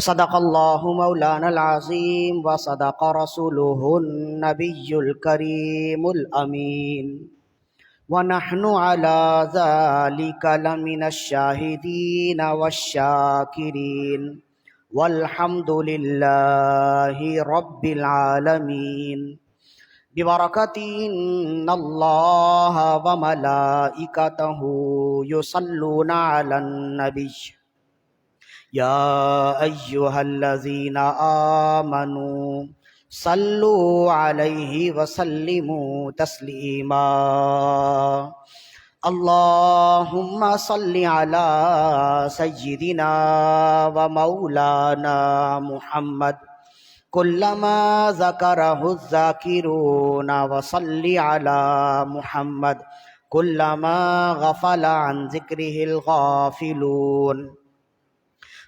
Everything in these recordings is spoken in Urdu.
صدق اللہ مولانا العظیم وصدق رسولہ النبی الکریم الامین ونحن على ذلك لمن الشاہدین والشاکرین والحمد للہ رب العالمین ببرکت ان اللہ وملائکتہ یصلون علی النبی یا ایہا الذین آمنوا صلوا علیہ وسلموا تسلیما اللہم صل علی سیدنا ومولانا محمد کلما ذکرہ الذاکرون وصل علی محمد کلما غفل عن ذکرہ الغافلون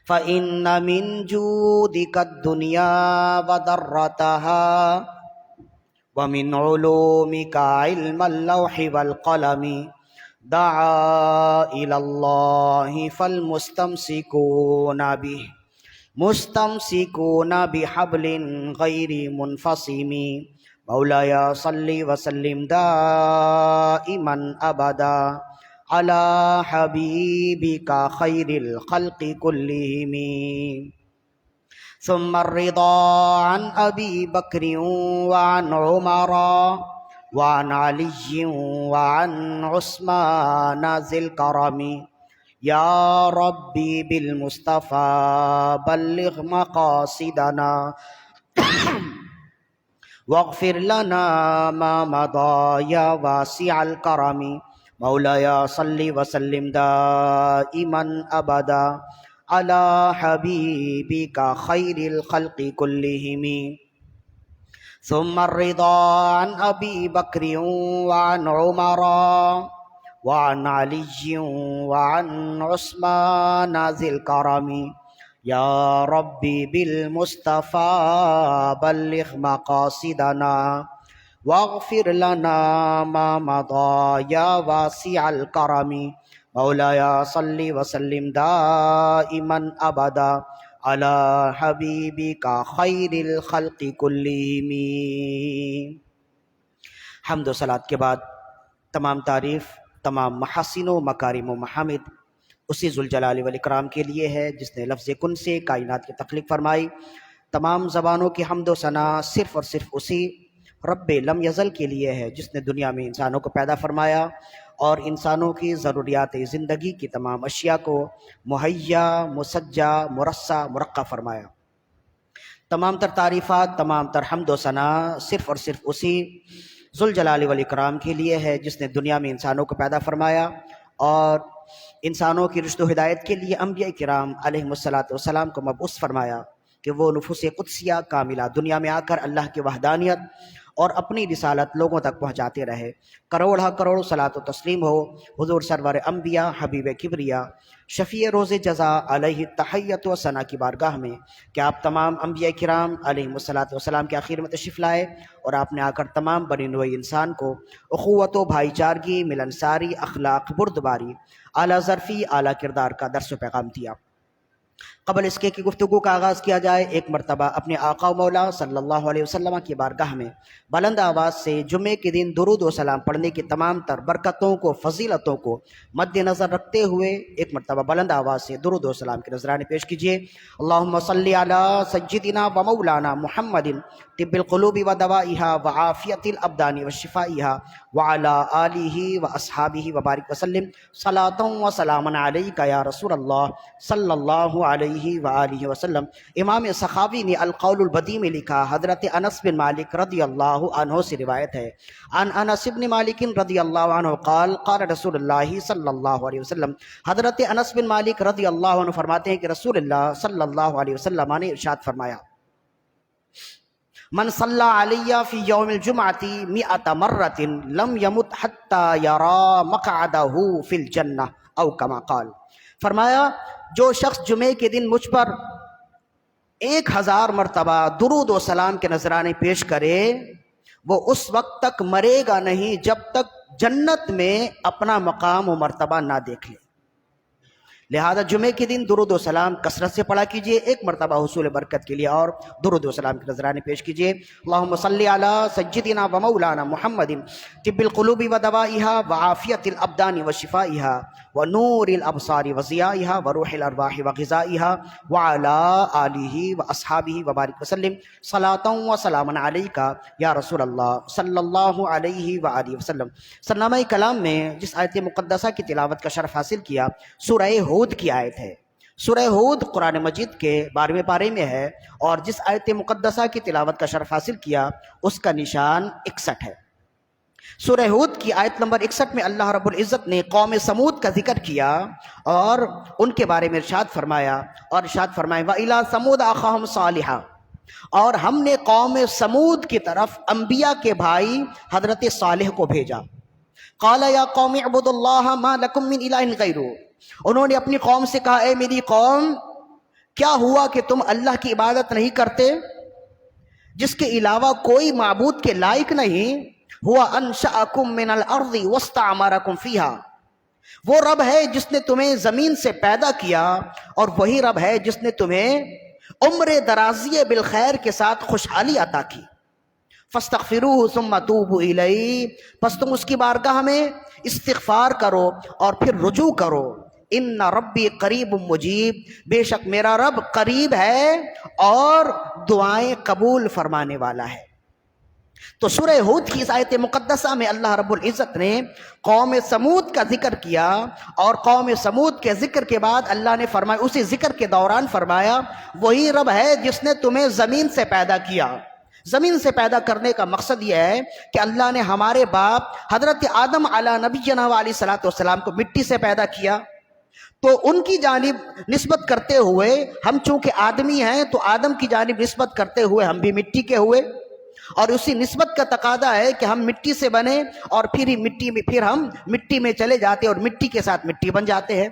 فإن من جودك الدنيا وضرتها ومن علومك علم اللوح والقلم دعا إلى الله فالمستمسكون به مستمسكون بحبل غير منفصم مولاي صل وسلم دائما أبدا على حبيبك خير الخلق كلهم ثم الرضا عن أبي بكر وعن عمر وعن علي وعن عثمان ذي الكرم يا ربي بالمصطفى بلغ مقاصدنا واغفر لنا ما مضى يا واسع الكرم مولاي صل وسلم دائما ابدا على حبيبك خير الخلق كلهم ثم الرضا عن ابي بكر وعن عمر وعن علي وعن عثمان ذي الكرم يا ربي بالمصطفى بلغ مقاصدنا واغفر لنا ما مضى يا واسع الكرم مولاي صل وسلم دائما ابدا على حبيبك خير الخلق كلهم۔ حمد و صلات کے بعد تمام تعریف، تمام محاسن و مکارم و محامد اسی ذوالجلال والاکرام کے لیے ہے جس نے لفظ کن سے کائنات کی تخلیق فرمائی۔ تمام زبانوں کی حمد و ثنا صرف اور صرف اسی رب لم یزل کے لیے ہے جس نے دنیا میں انسانوں کو پیدا فرمایا اور انسانوں کی ضروریات زندگی کی تمام اشیاء کو مہیا، مسجع، مرصع، مرقع فرمایا۔ تمام تر تعریفات، تمام تر حمد و ثنا صرف اور صرف اسی ذوالجلال والاکرام کے لیے ہے جس نے دنیا میں انسانوں کو پیدا فرمایا اور انسانوں کی رشد و ہدایت کے لیے انبیاء کرام علیہم السلام کو مبعوث فرمایا کہ وہ نفوس قدسیہ کاملہ دنیا میں آ کر اللہ کی وحدانیت اور اپنی رسالت لوگوں تک پہنچاتے رہے۔ کروڑ کروڑ صلاۃ و تسلیم ہو حضور سرور انبیاء حبیب کبریا شفیع روز جزا علیہ تحیت و ثنا کی بارگاہ میں کہ آپ تمام انبیاء کرام علیہم السلام کے آخر میں تشریف لائے اور آپ نے آ کر تمام بنی نوع انسان کو اخوت و بھائی چارگی، ملنساری، اخلاق، بردباری، اعلیٰ ظرفی، اعلیٰ کردار کا درس و پیغام دیا۔ قبل اس کے کہ گفتگو کا آغاز کیا جائے، ایک مرتبہ اپنے آقا و مولا صلی اللہ علیہ وسلم کی بارگاہ میں بلند آواز سے جمعے کے دن درود و سلام پڑھنے کی تمام تر برکتوں کو، فضیلتوں کو مد نظر رکھتے ہوئے ایک مرتبہ بلند آواز سے درود و سلام کے نذرانے پیش کیجیے۔ اللہم صلی علی سیدنا و مولانا محمد طب القلوب و دوائها وعافیت الابدان و شفائها وعلی آلہ و اصحابہ وبارک وسلم صلاۃ و سلام علیک یا رسول اللہ صلی اللہ علیہ وآلہ وسلم۔ امام سخاوی نے القول البدیع میں لکھا، حضرت انس بن مالک رضی اللہ عنہ سے روایت ہے، عن انس بن مالک رضی اللہ عنہ قال قال رسول اللہ صلی اللہ علیہ وسلم۔ حضرت انس بن مالک رضی اللہ عنہ فرماتے ہیں کہ رسول اللہ صلی اللہ علیہ وسلم نے ارشاد فرمایا، من صلی علی فی یوم الجمعۃ مئۃ مرۃ لم یمت حتی یری مقعدہ فی الجنہ او کما قال۔ فرمایا جو شخص جمعے کے دن مجھ پر 1000 مرتبہ درود و سلام کے نذرانے پیش کرے وہ اس وقت تک مرے گا نہیں جب تک جنت میں اپنا مقام و مرتبہ نہ دیکھ لے۔ لہذا جمعے کے دن درود و سلام کثرت سے پڑھا کیجئے، ایک مرتبہ حصول برکت کے لیے اور درود و سلام کی نذرانے پیش کیجئے۔ اللہم صلی علی سیدنا و مولانا محمد طب القلوب و دوائها وعافیت الابدان و شفائها ونور الابصار و ضیائها وروح الارواح و غذائها وعلی آلہ و اصحابہ وبارک وسلم صلاۃ و سلام علیکہ یا رسول اللہ صلی اللہ علیہ وآلہ وسلم۔ سرنامہ کلام میں جس آیت مقدسہ کی تلاوت کا شرف حاصل کیا سورہ ہود کی آیت ہے۔ سورہ ہود قرآن مجید کے 12ویں پارے میں ہے، اور جس آیت مقدسہ کی تلاوت کا شرف حاصل کیا اس کا نشان 61 ہے۔ سورہ ہود کی آیت نمبر 61 میں اللہ رب العزت نے قوم سمود کا ذکر کیا اور ان کے بارے میں ارشاد فرمایا، وَإِلَىٰ ثَمُودَ أَخَاهُمْ صَالِحًا، اور ہم نے قوم سمود کی طرف انبیاء کے بھائی حضرت صالح کو بھیجا۔ قَالَ يَا قَوْمِ اعْبُدُوا اللَّهَ مَا لَكُم مِّنْ إِلَٰهٍ غَيْرُهُ، انہوں نے اپنی قوم سے کہا اے میری قوم، کیا ہوا کہ تم اللہ کی عبادت نہیں کرتے جس کے علاوہ کوئی معبود کے لائق نہیں؟ ہوا انشأکم من الارض واستعمرکم فیہا، وہ رب ہے جس نے تمہیں زمین سے پیدا کیا، اور وہی رب ہے جس نے تمہیں عمر درازی بالخیر کے ساتھ خوشحالی عطا کی۔ فاستغفروہ ثم توبوا الیہ، پس تم اس کی بارگاہ میں استغفار کرو اور پھر رجوع کرو۔ ان ربی قریب مجیب، بے شک میرا رب قریب ہے اور دعائیں قبول فرمانے والا ہے۔ تو سورہ ہود کی اس آیت مقدسہ میں اللہ رب العزت نے قوم سمود کا ذکر کیا، اور قوم سمود کے ذکر کے بعد اللہ نے فرمایا، اسی ذکر کے دوران فرمایا، وہی رب ہے جس نے تمہیں زمین سے پیدا کیا۔ زمین سے پیدا کرنے کا مقصد یہ ہے کہ اللہ نے ہمارے باپ حضرت آدم علی نبینا علیہ الصلوۃ والسلام کو مٹی سے پیدا کیا، تو ان کی جانب نسبت کرتے ہوئے ہم چونکہ آدمی ہیں تو آدم کی جانب نسبت کرتے ہوئے ہم بھی مٹی کے ہوئے، اور اسی نسبت کا تقاضا ہے کہ ہم مٹی سے بنے اور پھر ہم مٹی میں چلے جاتے اور مٹی کے ساتھ مٹی بن جاتے ہیں۔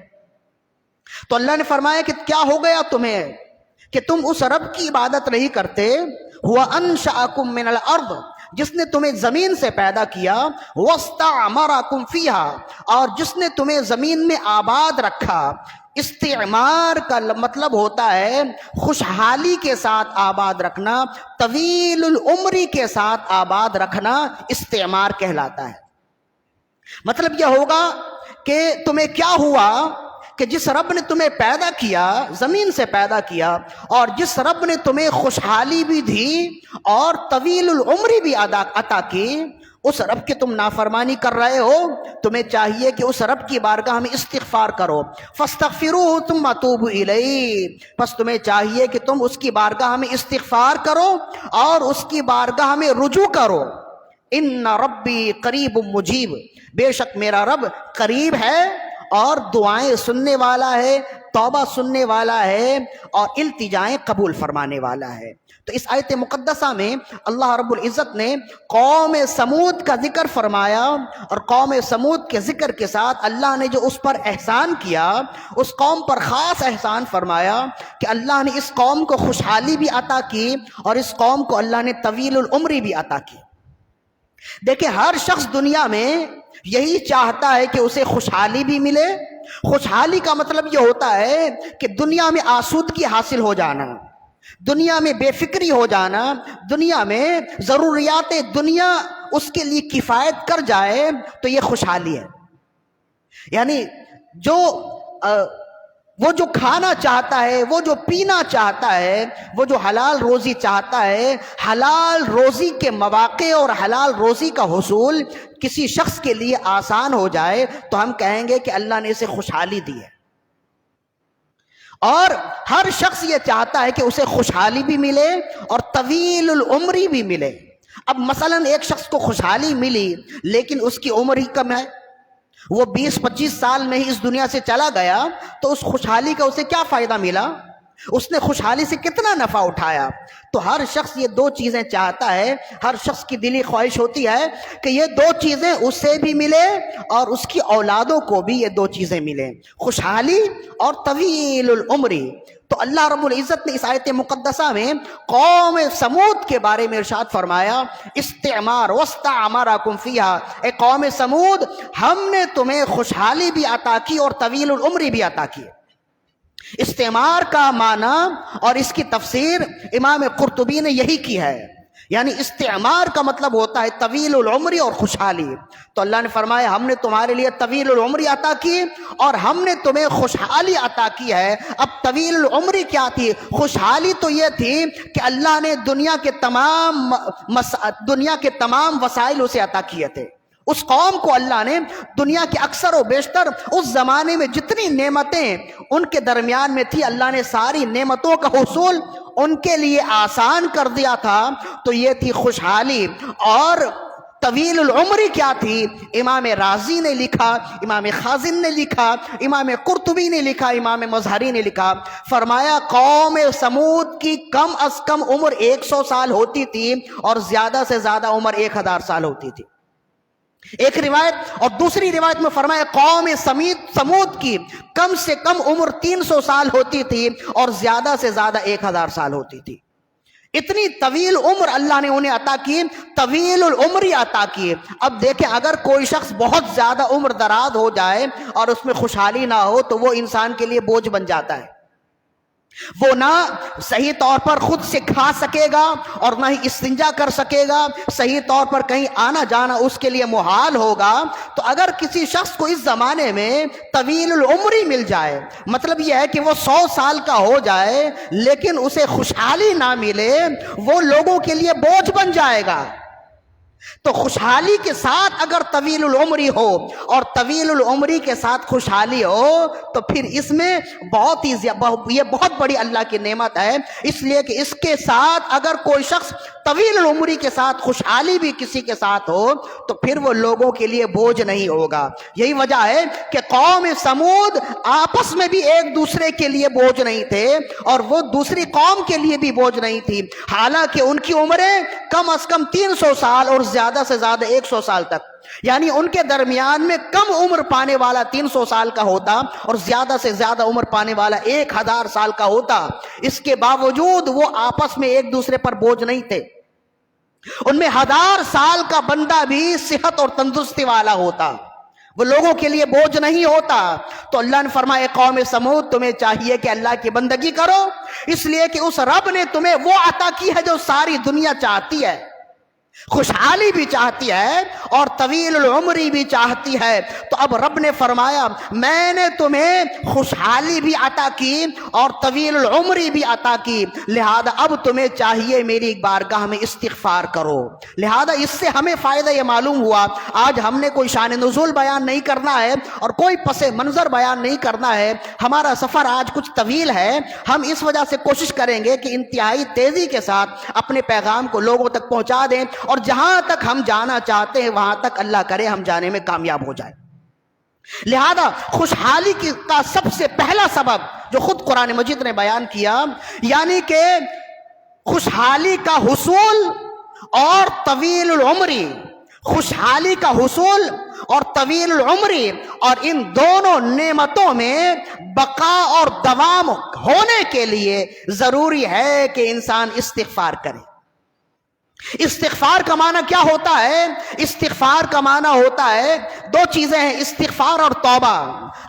تو اللہ نے فرمایا کہ کیا ہو گیا تمہیں کہ تم اس رب کی عبادت نہیں کرتے؟ ہوا انشأکم من الارض، جس نے تمہیں زمین سے پیدا کیا، واستعمرکم فیہا، اور جس نے تمہیں زمین میں آباد رکھا۔ استعمار کا مطلب ہوتا ہے خوشحالی کے ساتھ آباد رکھنا، طویل العمری کے ساتھ آباد رکھنا استعمار کہلاتا ہے۔ مطلب یہ ہوگا کہ تمہیں کیا ہوا کہ جس رب نے تمہیں پیدا کیا، زمین سے پیدا کیا، اور جس رب نے تمہیں خوشحالی بھی دی اور طویل العمری بھی عطا کی، اس رب کی تم نافرمانی کر رہے ہو۔ تمہیں چاہیے کہ اس رب کی بارگاہ میں استغفار کرو۔ فاستغفروہ ثم توبوا الیہ، پس تمہیں چاہیے کہ تم اس کی بارگاہ میں استغفار کرو اور اس کی بارگاہ میں رجوع کرو۔ ان ربی قریب مجیب، بے شک میرا رب قریب ہے اور دعائیں سننے والا ہے، توبہ سننے والا ہے اور التجائیں قبول فرمانے والا ہے۔ تو اس آیت مقدسہ میں اللہ رب العزت نے قوم سمود کا ذکر فرمایا، اور قوم سمود کے ذکر کے ساتھ اللہ نے جو اس پر احسان کیا، اس قوم پر خاص احسان فرمایا کہ اللہ نے اس قوم کو خوشحالی بھی عطا کی اور اس قوم کو اللہ نے طویل العمری بھی عطا کی۔ دیکھیں، ہر شخص دنیا میں یہی چاہتا ہے کہ اسے خوشحالی بھی ملے۔ خوشحالی کا مطلب یہ ہوتا ہے کہ دنیا میں آسودگی حاصل ہو جانا، دنیا میں بے فکری ہو جانا، دنیا میں ضروریات دنیا اس کے لیے کفایت کر جائے، تو یہ خوشحالی ہے۔ یعنی وہ جو کھانا چاہتا ہے، وہ جو پینا چاہتا ہے، وہ جو حلال روزی چاہتا ہے، حلال روزی کے مواقع اور حلال روزی کا حصول کسی شخص کے لیے آسان ہو جائے تو ہم کہیں گے کہ اللہ نے اسے خوشحالی دی ہے۔ اور ہر شخص یہ چاہتا ہے کہ اسے خوشحالی بھی ملے اور طویل العمری بھی ملے۔ اب مثلا ایک شخص کو خوشحالی ملی لیکن اس کی عمر ہی کم ہے، وہ 20-25 سال میں ہی اس دنیا سے چلا گیا، تو اس خوشحالی کا اسے کیا فائدہ ملا؟ اس نے خوشحالی سے کتنا نفع اٹھایا؟ تو ہر شخص یہ دو چیزیں چاہتا ہے، ہر شخص کی دلی خواہش ہوتی ہے کہ یہ دو چیزیں اسے بھی ملے اور اس کی اولادوں کو بھی یہ دو چیزیں ملیں، خوشحالی اور طویل العمری۔ تو اللہ رب العزت نے اس آیت مقدسہ میں قوم سمود کے بارے میں ارشاد فرمایا، استعمار واستعمرکم فیہا، اے قوم سمود، ہم نے تمہیں خوشحالی بھی عطا کی اور طویل العمری بھی عطا کی۔ استعمار کا معنی اور اس کی تفسیر امام قرطبی نے یہی کی ہے، یعنی استعمار کا مطلب ہوتا ہے طویل العمری اور خوشحالی۔ تو اللہ نے فرمایا ہم نے تمہارے لیے طویل العمری عطا کی اور ہم نے تمہیں خوشحالی عطا کی ہے۔ اب طویل العمری کیا تھی؟ خوشحالی تو یہ تھی کہ اللہ نے دنیا کے تمام وسائل اسے عطا کیے تھے۔ اس قوم کو اللہ نے دنیا کے اکثر و بیشتر اس زمانے میں جتنی نعمتیں ان کے درمیان میں تھی، اللہ نے ساری نعمتوں کا حصول ان کے لیے آسان کر دیا تھا۔ تو یہ تھی خوشحالی۔ اور طویل العمری کیا تھی؟ امام رازی نے لکھا، امام خازن نے لکھا، امام قرطبی نے لکھا، امام مظہری نے لکھا، فرمایا قوم سمود کی کم از کم عمر 100 سال ہوتی تھی اور زیادہ سے زیادہ عمر 1000 سال ہوتی تھی، ایک روایت۔ اور دوسری روایت میں فرمایا قوم سمود کی کم سے کم عمر 300 سال ہوتی تھی اور زیادہ سے زیادہ 1000 سال ہوتی تھی۔ اتنی طویل عمر اللہ نے انہیں عطا کی، طویل العمری عطا کی۔ اب دیکھیں اگر کوئی شخص بہت زیادہ عمر دراز ہو جائے اور اس میں خوشحالی نہ ہو تو وہ انسان کے لیے بوجھ بن جاتا ہے۔ وہ نہ صحیح طور پر خود سے کھا سکے گا اور نہ ہی استنجا کر سکے گا، صحیح طور پر کہیں آنا جانا اس کے لیے محال ہوگا۔ تو اگر کسی شخص کو اس زمانے میں طویل العمری مل جائے، مطلب یہ ہے کہ وہ 100 سال کا ہو جائے لیکن اسے خوشحالی نہ ملے، وہ لوگوں کے لیے بوجھ بن جائے گا۔ تو خوشحالی کے ساتھ اگر طویل العمری ہو اور طویل العمری کے ساتھ خوشحالی ہو تو پھر اس میں یہ بہت بڑی اللہ کی نعمت ہے۔ اس لیے کہ اس کے ساتھ اگر کوئی شخص طویل العمری کے ساتھ خوشحالی بھی کسی کے ساتھ ہو تو پھر وہ لوگوں کے لیے بوجھ نہیں ہوگا۔ یہی وجہ ہے کہ قوم سمود آپس میں بھی ایک دوسرے کے لیے بوجھ نہیں تھے اور وہ دوسری قوم کے لیے بھی بوجھ نہیں تھی، حالانکہ ان کی عمریں کم از کم 300 سال اور زیادہ سے زیادہ 100 سال تک، یعنی ان کے درمیان میں کم عمر پانے والا 300 سال کا ہوتا اور زیادہ سے زیادہ عمر پانے والا 1000 سال کا ہوتا۔ اس کے باوجود وہ آپس میں ایک دوسرے پر بوجھ نہیں تھے۔ ان میں 1000 سال کا بندہ بھی صحت اور تندرستی والا ہوتا، وہ لوگوں کے لیے بوجھ نہیں ہوتا۔ تو اللہ نے فرمایا قوم سمود تمہیں چاہیے کہ اللہ کی بندگی کرو، اس لیے کہ اس رب نے تمہیں وہ عطا کی ہے جو ساری دنیا چاہتی ہے، خوشحالی بھی چاہتی ہے اور طویل العمری بھی چاہتی ہے۔ تو اب رب نے فرمایا میں نے تمہیں خوشحالی بھی عطا کی اور طویل العمری بھی عطا کی، لہذا اب تمہیں چاہیے میری بارگاہ میں استغفار کرو۔ لہذا اس سے ہمیں فائدہ یہ معلوم ہوا، آج ہم نے کوئی شان نزول بیان نہیں کرنا ہے اور کوئی پس منظر بیان نہیں کرنا ہے، ہمارا سفر آج کچھ طویل ہے، ہم اس وجہ سے کوشش کریں گے کہ انتہائی تیزی کے ساتھ اپنے پیغام کو لوگوں تک پہنچا دیں اور جہاں تک ہم جانا چاہتے ہیں وہاں تک اللہ کرے ہم جانے میں کامیاب ہو جائیں۔ لہذا خوشحالی کا سب سے پہلا سبب جو خود قرآن مجید نے بیان کیا، یعنی کہ خوشحالی کا حصول اور طویل العمری، خوشحالی کا حصول اور طویل العمری، اور ان دونوں نعمتوں میں بقا اور دوام ہونے کے لیے ضروری ہے کہ انسان استغفار کرے۔ استغفار کا معنی کیا ہوتا ہے؟ استغفار کا معنی ہوتا ہے دو چیزیں ہیں، استغفار اور توبہ۔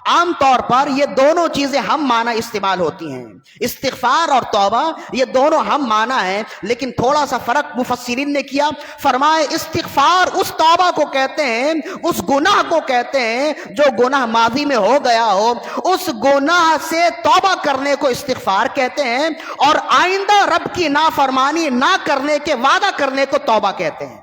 عام طور پر یہ دونوں چیزیں ہم معنی استعمال ہوتی ہیں، استغفار اور توبہ یہ دونوں ہم معنی ہیں، لیکن تھوڑا سا فرق مفسرین نے کیا، فرمائے استغفار اس توبہ کو کہتے ہیں، اس گناہ کو کہتے ہیں جو گناہ ماضی میں ہو گیا ہو، اس گناہ سے توبہ کرنے کو استغفار کہتے ہیں، اور آئندہ رب کی نافرمانی نہ کرنے کے وعدہ کرنے کو توبہ کہتے ہیں۔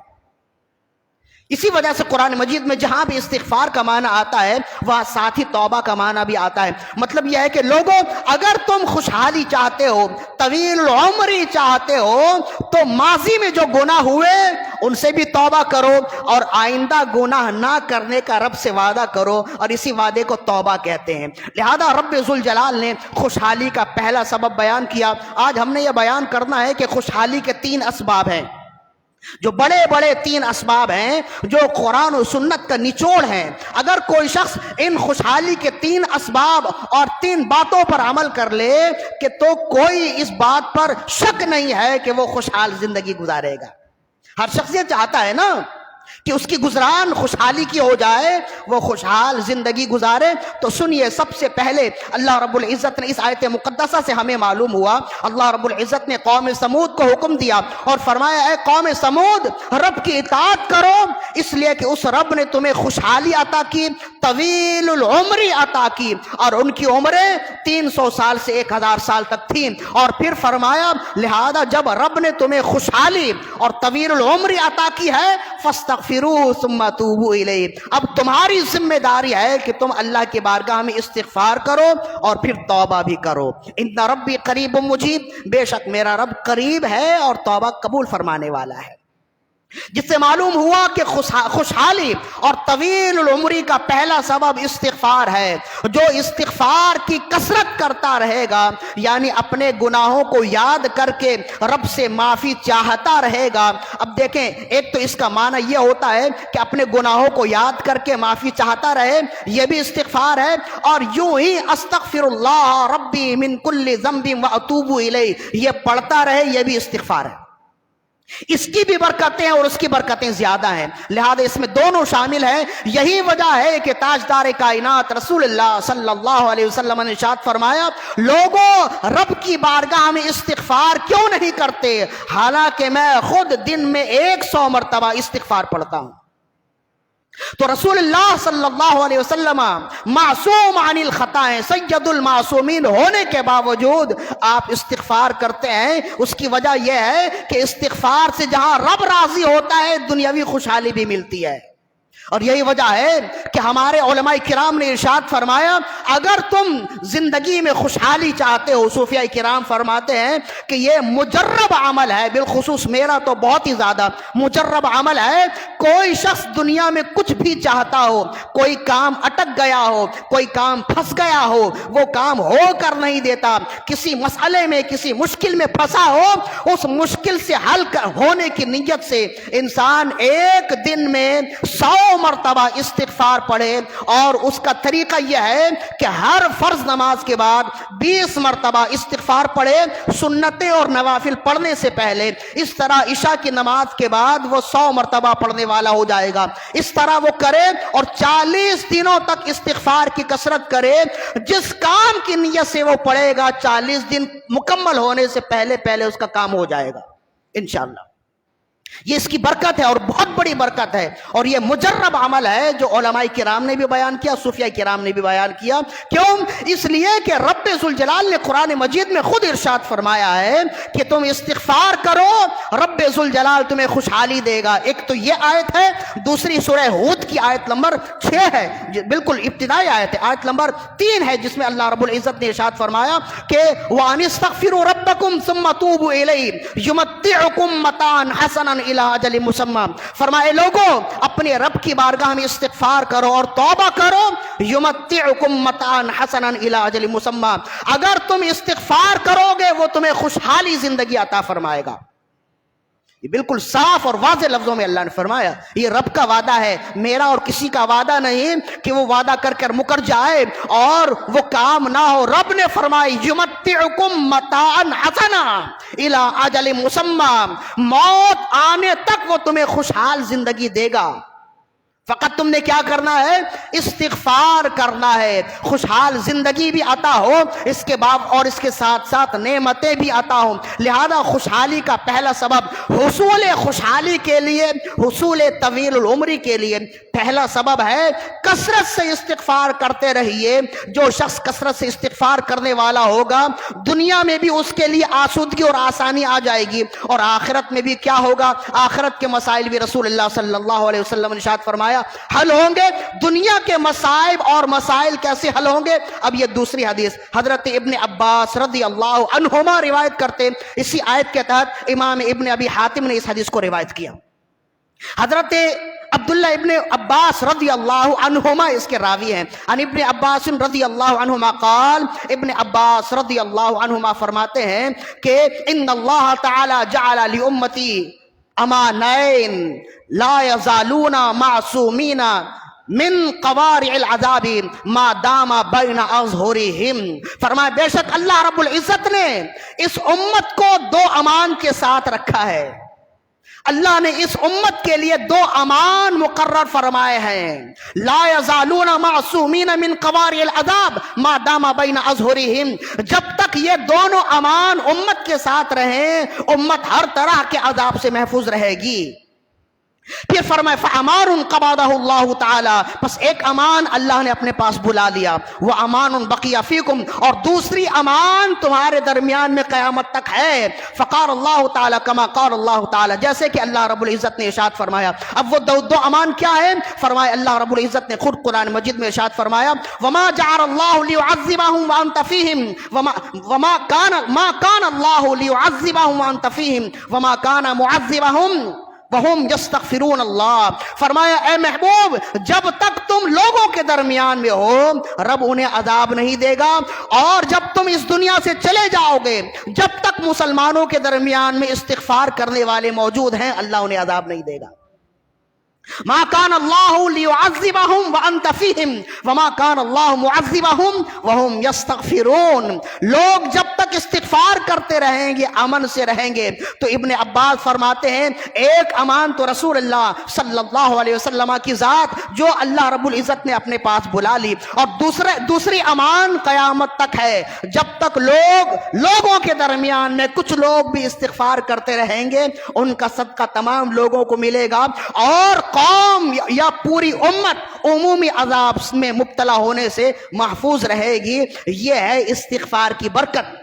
اسی وجہ سے قرآن مجید میں جہاں بھی استغفار کا معنی آتا ہے وہاں ساتھ ہی توبہ کا معنی بھی آتا ہے۔ مطلب یہ ہے کہ لوگوں اگر تم خوشحالی چاہتے ہو، طویل العمری چاہتے ہو، تو ماضی میں جو گناہ ہوئے ان سے بھی توبہ کرو اور آئندہ گناہ نہ کرنے کا رب سے وعدہ کرو، اور اسی وعدے کو توبہ کہتے ہیں۔ لہذا رب ذوالجلال نے خوشحالی کا پہلا سبب بیان کیا۔ آج ہم نے یہ بیان کرنا ہے کہ خوشحالی کے 3 اسباب ہیں، جو بڑے بڑے 3 اسباب ہیں جو قرآن و سنت کا نچوڑ ہیں۔ اگر کوئی شخص ان خوشحالی کے 3 اسباب اور 3 باتوں پر عمل کر لے کہ تو کوئی اس بات پر شک نہیں ہے کہ وہ خوشحال زندگی گزارے گا۔ ہر شخص یہ چاہتا ہے نا کہ اس کی گزران خوشحالی کی ہو جائے، وہ خوشحال زندگی گزارے، تو سنیے سب سے پہلے اللہ رب العزت نے اس آیت مقدسہ سے ہمیں معلوم ہوا، اللہ رب العزت نے قوم سمود کو حکم دیا اور فرمایا اے قوم سمود رب کی اطاعت کرو، اس لیے کہ اس رب نے تمہیں خوشحالی عطا کی، طویل العمری عطا کی، اور ان کی عمریں 300 سال سے 1000 سال تک تھیں، اور پھر فرمایا لہذا جب رب نے تمہیں خوشحالی اور طویل العمری عطا کی ہے فاستغفروہ ثم توبوا الیہ، اب تمہاری ذمہ داری ہے کہ تم اللہ کی بارگاہ میں استغفار کرو اور پھر توبہ بھی کرو، ان ربی قریب مجیب، بے شک میرا رب قریب ہے اور توبہ قبول فرمانے والا ہے۔ جس سے معلوم ہوا کہ خوشحالی اور طویل العمری کا پہلا سبب استغفار ہے۔ جو استغفار کی کثرت کرتا رہے گا، یعنی اپنے گناہوں کو یاد کر کے رب سے معافی چاہتا رہے گا۔ اب دیکھیں، ایک تو اس کا معنی یہ ہوتا ہے کہ اپنے گناہوں کو یاد کر کے معافی چاہتا رہے، یہ بھی استغفار ہے، اور یوں ہی استغفر اللہ ربی من کل ذنب واتوب الیہ یہ پڑھتا رہے، یہ بھی استغفار ہے۔ اس کی بھی برکتیں اور اس کی برکتیں زیادہ ہیں، لہذا اس میں دونوں شامل ہیں۔ یہی وجہ ہے کہ تاجدار کائنات رسول اللہ صلی اللہ علیہ وسلم نے ارشاد فرمایا لوگوں رب کی بارگاہ میں استغفار کیوں نہیں کرتے، حالانکہ میں خود دن میں 100 مرتبہ استغفار پڑھتا ہوں۔ تو رسول اللہ صلی اللہ علیہ وسلم معصوم عن الخطا ہیں، سید المعصومین ہونے کے باوجود آپ استغفار کرتے ہیں۔ اس کی وجہ یہ ہے کہ استغفار سے جہاں رب راضی ہوتا ہے دنیاوی خوشحالی بھی ملتی ہے، اور یہی وجہ ہے کہ ہمارے علماء کرام نے ارشاد فرمایا اگر تم زندگی میں خوشحالی چاہتے ہو، صوفیاء کرام فرماتے ہیں کہ یہ مجرب عمل ہے، بالخصوص میرا تو بہت ہی زیادہ مجرب عمل ہے۔ کوئی شخص دنیا میں کچھ بھی چاہتا ہو، کوئی کام اٹک گیا ہو، کوئی کام پھنس گیا ہو، وہ کام ہو کر نہیں دیتا، کسی مسئلے میں کسی مشکل میں پھنسا ہو، اس مشکل سے حل ہونے کی نیت سے انسان ایک دن میں 100 مرتبہ استغفار پڑھے، اور اس کا طریقہ یہ ہے کہ ہر فرض نماز کے بعد 20 مرتبہ استغفار پڑھے، سنتیں اور نوافل پڑھنے سے پہلے۔ اس طرح عشاء کی نماز کے بعد وہ 100 مرتبہ پڑھنے والا ہو جائے گا۔ اس طرح وہ کرے اور 40 دنوں تک استغفار کی کثرت کرے، جس کام کی نیت سے وہ پڑھے گا 40 دن مکمل ہونے سے پہلے پہلے اس کا کام ہو جائے گا انشاءاللہ۔ یہ اس کی برکت ہے اور بہت بڑی برکت ہے، اور یہ مجرب عمل ہے جو علماء کرام نے بھی بیان کیا، صوفیاء کرام نے بھی بیان کیا۔ کیوں؟ اس لیے کہ رب ذوالجلال نے قرآن مجید میں خود ارشاد فرمایا ہے کہ تم استغفار کرو رب ذوالجلال تمہیں خوشحالی دے گا۔ ایک تو یہ آیت ہے، دوسری سورہ ہود کی آیت نمبر 6 ہے، بالکل ابتدائی آیت ہے، آیت نمبر 3 ہے، جس میں اللہ رب العزت نے ارشاد فرمایا کہ وَأَنِ اسْتَغْفِرُوا رَبَّكُمْ ثُمَّ تُوبُوا إِلَيْهِ يُمَتِّعُكُمْ مَتَاعًا حَسَنًا إِلَىٰ أَجَلٍ مُّسَمًّى، فرمائے لوگوں اپنے رب کی بارگاہ میں استغفار کرو اور توبہ کرو، یمتعکم متاعا حسنا الی اجل مسمی، اگر تم استغفار کرو گے وہ تمہیں خوشحالی زندگی عطا فرمائے گا۔ یہ بالکل صاف اور واضح لفظوں میں اللہ نے فرمایا، یہ رب کا وعدہ ہے، میرا اور کسی کا وعدہ نہیں کہ وہ وعدہ کر کر مکر جائے اور وہ کام نہ ہو۔ رب نے فرمایا یمتعکم متاعا حسنا الی اجل مسمی، موت آنے تک وہ تمہیں خوشحال زندگی دے گا، فقط تم نے کیا کرنا ہے؟ استغفار کرنا ہے، خوشحال زندگی بھی عطا ہو اس کے بعد اور اس کے ساتھ ساتھ نعمتیں بھی عطا ہوں۔ لہذا خوشحالی کا پہلا سبب، حصول خوشحالی کے لیے، حصول طویل العمری کے لیے پہلا سبب ہے کثرت سے استغفار کرتے رہیے۔ جو شخص کثرت سے استغفار کرنے والا ہوگا دنیا میں بھی اس کے لیے آسودگی اور آسانی آ جائے گی، اور آخرت میں بھی کیا ہوگا؟ آخرت کے مسائل بھی رسول اللہ صلی اللہ علیہ وسلم نے ارشاد فرمایا حل ہوں گے۔ دنیا کے مصائب اور مسائل کیسے حل ہوں گے؟ اب یہ دوسری حدیث حضرت ابن عباس رضی اللہ عنہما روایت کرتے، اسی آیت کے تحت امام ابن ابی حاتم نے اس حدیث کو روایت کیا۔ حضرت عبداللہ ابن عباس رضی اللہ عنہما اس کے راوی ہیں۔ عن ابن عباس رضی اللہ عنہما قال، ابن عباس رضی اللہ عنہما فرماتے ہیں کہ ان اللہ تعالی جعل لامتی امانین لا یزالون معصومین من قوارع العذاب ما دام بین اظہرہم، فرمایا بے شک اللہ رب العزت نے اس امت کو 2 امان کے ساتھ رکھا ہے۔ اللہ نے اس امت کے لیے 2 امان مقرر فرمائے ہیں، لا یزالون معصومین من قوارع العذاب ما دام بین اظہرہم، جب تک یہ دونوں امان امت کے ساتھ رہیں امت ہر طرح کے عذاب سے محفوظ رہے گی۔ پھر فرمائے فَأَمَانٌ قَبَضَهُ اللَّهُ تعالی، بس ایک امان اللہ نے اپنے پاس بلا لیا، وَأَمَانٌ بَقِيَ فِيكُمْ، اور دوسری امان تمہارے درمیان میں قیامت تک ہے۔ فقال اللہ تعالی کما قال اللہ تعالی، جیسے کہ اللہ رب العزت نے ارشاد فرمایا۔ اب وہ دو امان کیا ہے؟ فرمایا اللہ رب العزت نے خود قرآن مجید میں ارشاد فرمایا وَمَا جَعَلَ اللَّهُ لِيُعَذِّبَهُمْ وَأَنْتَ فِيهِمْ وَمَا كَانَ اللَّهُ لِيُعَذِّبَهُمْ وَأَنْتَ فِيهِمْ وَمَا كَانَ مُعَذِّبَهُمْ وَهُمْ يَسْتَغْفِرُونَ اللہ، فرمایا اے محبوب جب تک تم لوگوں کے درمیان میں ہو رب انہیں عذاب نہیں دے گا، اور جب تم اس دنیا سے چلے جاؤ گے جب تک مسلمانوں کے درمیان میں استغفار کرنے والے موجود ہیں اللہ انہیں عذاب نہیں دے گا۔ ما کان اللہ لیعذبہم وانت فیہم وما کان اللہ معذبہم وہم یستغفرون، لوگ جب تک استغفار کرتے رہیں گے امن سے رہیں گے۔ تو ابن عباس فرماتے ہیں ایک امان تو رسول اللہ صلی اللہ علیہ وسلم کی ذات جو اللہ رب العزت نے اپنے پاس بلا لی، اور دوسری امان قیامت تک ہے، جب تک لوگوں کے درمیان میں کچھ لوگ بھی استغفار کرتے رہیں گے ان کا صدقہ تمام لوگوں کو ملے گا، اور قوم یا پوری امت عمومی عذاب میں مبتلا ہونے سے محفوظ رہے گی۔ یہ ہے استغفار کی برکت،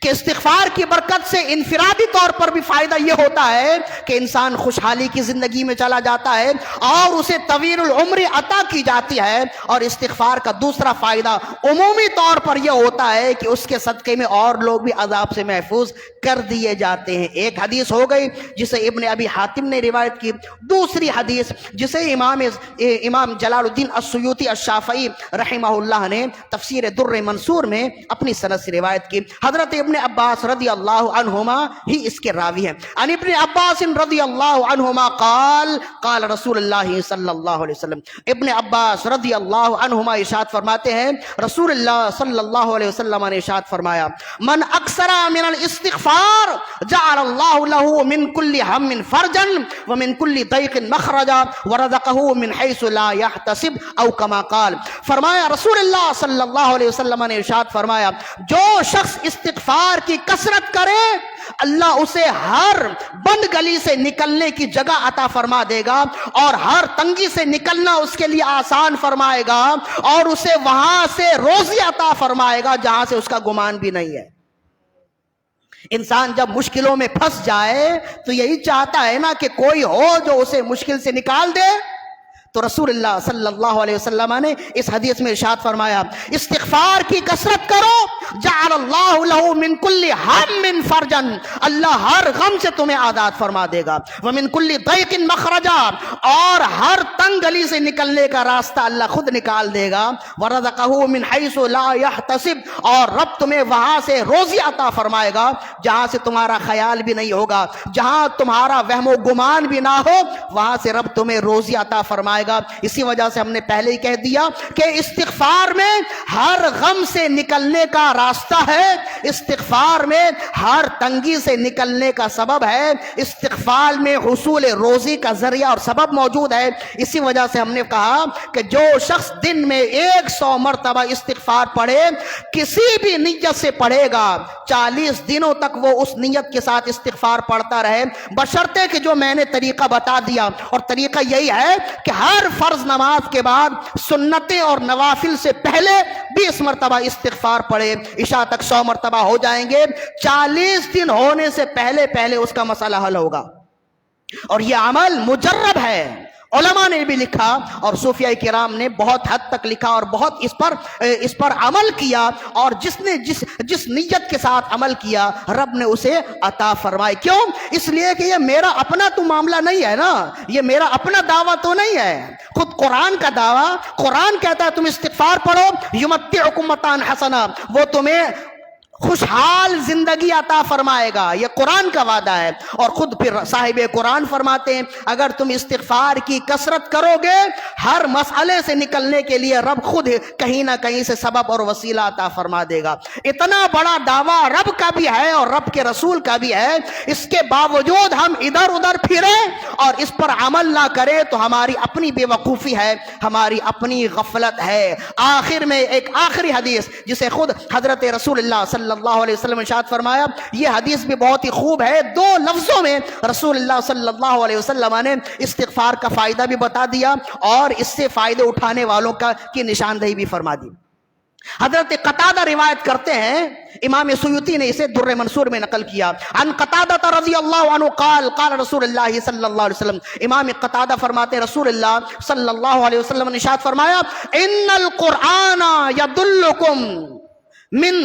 کہ استغفار کی برکت سے انفرادی طور پر بھی فائدہ یہ ہوتا ہے کہ انسان خوشحالی کی زندگی میں چلا جاتا ہے اور اسے طویل العمر عطا کی جاتی ہے، اور استغفار کا دوسرا فائدہ عمومی طور پر یہ ہوتا ہے کہ اس کے صدقے میں اور لوگ بھی عذاب سے محفوظ کر دیے جاتے ہیں۔ ایک حدیث ہو گئی جسے ابن ابی حاتم نے روایت کی، دوسری حدیث جسے امام جلال الدین السیوطی الشافعی رحمہ اللہ نے تفسیر در منصور میں اپنی سند سے روایت کی۔ حضرت ابن عباس رضی اللہ عنہما ہی اس کے راوی ہیں۔ عن ابن عباس رضی اللہ عنہما قال قال رسول اللہ صلی اللہ علیہ وسلم، ابن عباس رضی اللہ عنہما ارشاد فرماتے ہیں رسول اللہ صلی اللہ علیہ وسلم نے ارشاد فرمایا من اکثر من الاستغفار جعل اللہ له من كل هم فرجا ومن كل ضيق مخرجا ورزقه من حيث لا يحتسب او كما قال، فرمایا رسول اللہ صلی اللہ علیہ وسلم نے ارشاد فرمایا جو شخص استغفار کی کثرت کرے اللہ اسے ہر بند گلی سے نکلنے کی جگہ عطا فرما دے گا، اور ہر تنگی سے نکلنا اس کے لیے آسان فرمائے گا، اور اسے وہاں سے روزی عطا فرمائے گا جہاں سے اس کا گمان بھی نہیں ہے۔ انسان جب مشکلوں میں پھنس جائے تو یہی چاہتا ہے نا کہ کوئی ہو جو اسے مشکل سے نکال دے، تو رسول اللہ صلی اللہ علیہ وسلم نے اس حدیث میں ارشاد فرمایا استغفار کی کثرت کرو جعل اللہ له من كل هم فرجا، اللہ ہر غم سے تمہیں آزاد فرما دے گا، ومن كل ضيق مخرجا، اور ہر تنگ گلی سے نکلنے کا راستہ اللہ خود نکال دے گا، ورزقه من حيث لا يحتسب، اور رب تمہیں وہاں سے روزی عطا فرمائے گا جہاں سے تمہارا خیال بھی نہیں ہوگا، جہاں تمہارا وہم و گمان بھی نہ ہو وہاں سے رب تمہیں روزی عطا فرمائے گا۔ اسی وجہ سے ہم نے پہلے ہی کہہ دیا کہ استغفار میں ہر غم سے نکلنے کا راستہ ہے، استغفار میں ہر تنگی سے نکلنے کا سبب ہے، استغفار میں حصول روزی کا ذریعہ اور سبب موجود ہے۔ اسی وجہ سے ہم نے کہا کہ جو شخص دن میں 100 مرتبہ استغفار پڑھے، کسی بھی نیت سے پڑھے گا، 40 دنوں تک وہ اس نیت کے ساتھ استغفار پڑھتا رہے، بشرطے کہ جو میں نے طریقہ بتا دیا، اور طریقہ یہی ہے کہ ہر فرض نماز کے بعد سنتیں اور نوافل سے پہلے 20 مرتبہ استغفار پڑھے، عشاء تک 100 مرتبہ ہو جائیں گے، 40 دن ہونے سے پہلے اس کا مسئلہ حل ہوگا۔ اور یہ عمل مجرب ہے، علماء نے بھی لکھا اور صوفیاء کرام نے بہت حد تک لکھا اور بہت اس پر عمل کیا، اور جس نے جس نیت کے ساتھ عمل کیا رب نے اسے عطا فرمائی۔ کیوں؟ اس لیے کہ یہ میرا اپنا تو معاملہ نہیں ہے نا، یہ میرا اپنا دعویٰ تو نہیں ہے، خود قرآن کا دعویٰ، قرآن کہتا ہے تم استغفار پڑھو یمتعکم متاعا حسنا، وہ تمہیں خوشحال زندگی عطا فرمائے گا، یہ قرآن کا وعدہ ہے۔ اور خود پھر صاحب قرآن فرماتے ہیں اگر تم استغفار کی کثرت کرو گے ہر مسئلے سے نکلنے کے لیے رب خود کہیں نہ کہیں سے سبب اور وسیلہ عطا فرما دے گا۔ اتنا بڑا دعویٰ رب کا بھی ہے اور رب کے رسول کا بھی ہے، اس کے باوجود ہم ادھر ادھر پھریں اور اس پر عمل نہ کریں تو ہماری اپنی بے وقوفی ہے، ہماری اپنی غفلت ہے۔ آخر میں ایک آخری حدیث جسے خود حضرت رسول اللہ صلی اللہ علیہ وسلم نے ارشاد فرمایا، یہ حدیث بھی بہت ہی خوب ہے، دو لفظوں میں رسول اللہ صلی اللہ علیہ وسلم نے استغفار کا فائدہ بھی بتا دیا اور اس سے فائدے اٹھانے والوں کی نشاندہی بھی فرما دی۔ حضرت قتادہ روایت کرتے ہیں، امام سیوطی نے اسے در منصور میں نقل کیا، عن قتادہ رضی اللہ عنہ قال قال رسول اللہ صلی اللہ علیہ وسلم، امام قتادہ فرماتے ہیں رسول اللہ صلی اللہ علیہ وسلم نے ارشاد فرمایا، ان القرآن یدلکم من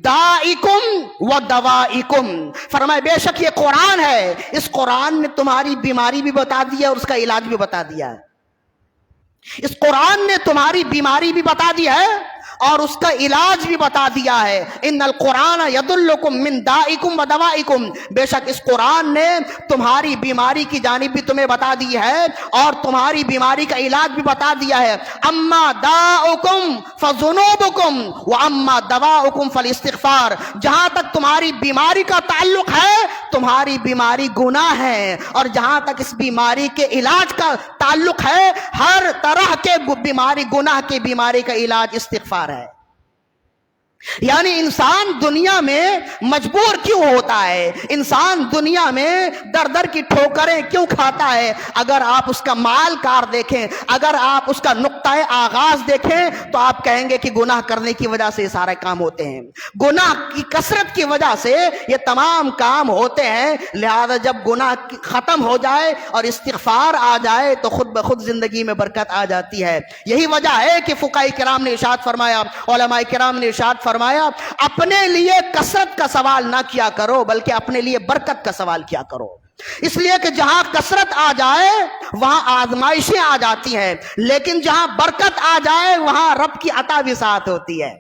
دائکم و دوائکم، فرمائے بے شک یہ قرآن ہے، اس قرآن نے تمہاری بیماری بھی بتا دی ہے اور اس کا علاج بھی بتا دیا ہے۔ اس قرآن نے تمہاری بیماری بھی بتا دی ہے اور اس کا علاج بھی بتا دیا ہے۔ ان القرآن یدلکم من دائکم و دوائکم، بے شک اس قرآن نے تمہاری بیماری کی جانب بھی تمہیں بتا دی ہے اور تمہاری بیماری کا علاج بھی بتا دیا ہے۔ اما داؤکم فذنوبکم و اما دواؤکم فالاستغفار، جہاں تک تمہاری بیماری کا تعلق ہے تمہاری بیماری گناہ ہے، اور جہاں تک اس بیماری کے علاج کا تعلق ہے ہر طرح کے بیماری گناہ کی بیماری کا علاج استغفار ہے۔ یعنی انسان دنیا میں مجبور کیوں ہوتا ہے، انسان دنیا میں در در کی ٹھوکریں کیوں کھاتا ہے؟ اگر آپ اس کا مال کار دیکھیں، اگر آپ اس کا نقطۂ آغاز دیکھیں تو آپ کہیں گے کہ گناہ کرنے کی وجہ سے یہ سارے کام ہوتے ہیں، گناہ کی کثرت کی وجہ سے یہ تمام کام ہوتے ہیں۔ لہذا جب گناہ ختم ہو جائے اور استغفار آ جائے تو خود بخود زندگی میں برکت آ جاتی ہے۔ یہی وجہ ہے کہ فقہاء کرام نے ارشاد فرمایا، علماء کرام نے ارشاد فرمایا، اپنے لیے کثرت کا سوال نہ کیا کرو بلکہ اپنے لیے برکت کا سوال کیا کرو، اس لیے کہ جہاں کثرت آ جائے وہاں آزمائشیں آ جاتی ہیں، لیکن جہاں برکت آ جائے وہاں رب کی عطا بھی ساتھ ہوتی ہے۔